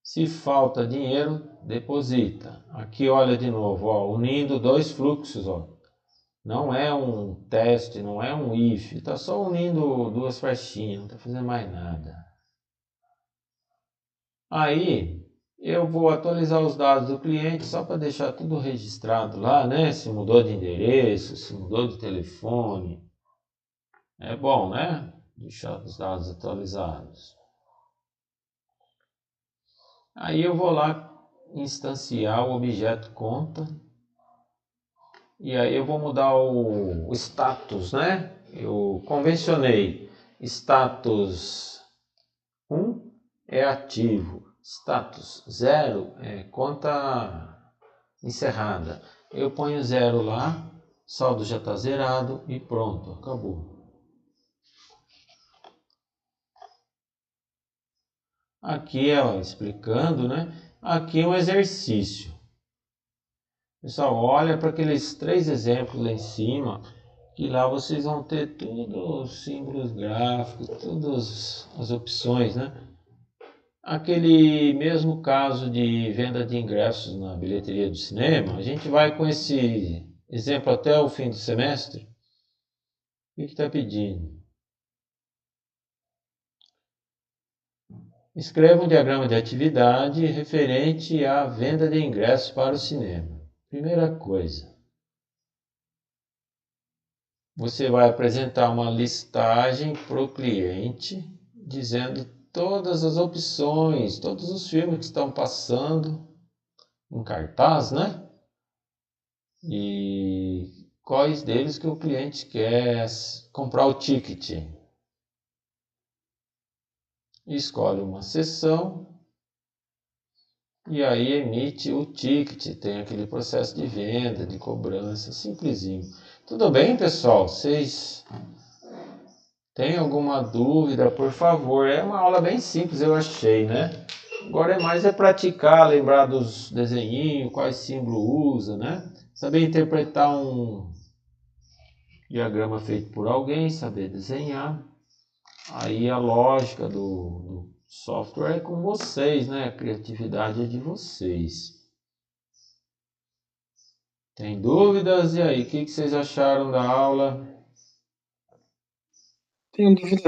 Se falta dinheiro, deposita. Aqui olha de novo, ó, unindo dois fluxos, ó. Não é um teste, não é um if, está só unindo duas flechinhas, não está fazendo mais nada. Aí eu vou atualizar os dados do cliente só para deixar tudo registrado lá, né? Se mudou de endereço, se mudou de telefone. É bom, né? Deixar os dados atualizados. Aí eu vou lá instanciar o objeto conta. E aí eu vou mudar o status, né? Eu convencionei. Status 1 é ativo. Status 0 é conta encerrada. Eu ponho 0 lá, saldo já está zerado e pronto, acabou. Aqui, ó, explicando, né? Aqui é um exercício. Pessoal, olha para aqueles 3 exemplos lá em cima, que lá vocês vão ter todos os símbolos gráficos, todas as opções, né? Aquele mesmo caso de venda de ingressos na bilheteria do cinema, a gente vai com esse exemplo até o fim do semestre. O que está pedindo? Escreva um diagrama de atividade referente à venda de ingressos para o cinema. Primeira coisa, você vai apresentar uma listagem para o cliente, dizendo todas as opções, todos os filmes que estão passando em cartaz, né? E quais deles que o cliente quer comprar o ticket. Escolhe uma seção e aí emite o ticket. Tem aquele processo de venda, de cobrança, simplesinho. Tudo bem, pessoal? Vocês têm alguma dúvida, por favor? É uma aula bem simples, eu achei, né? Agora é praticar, lembrar dos desenhinhos, quais símbolos usa, né? Saber interpretar um diagrama feito por alguém, saber desenhar. Aí a lógica do software é com vocês, né? A criatividade é de vocês. Tem dúvidas? E aí, o que vocês acharam da aula? Tenho dúvida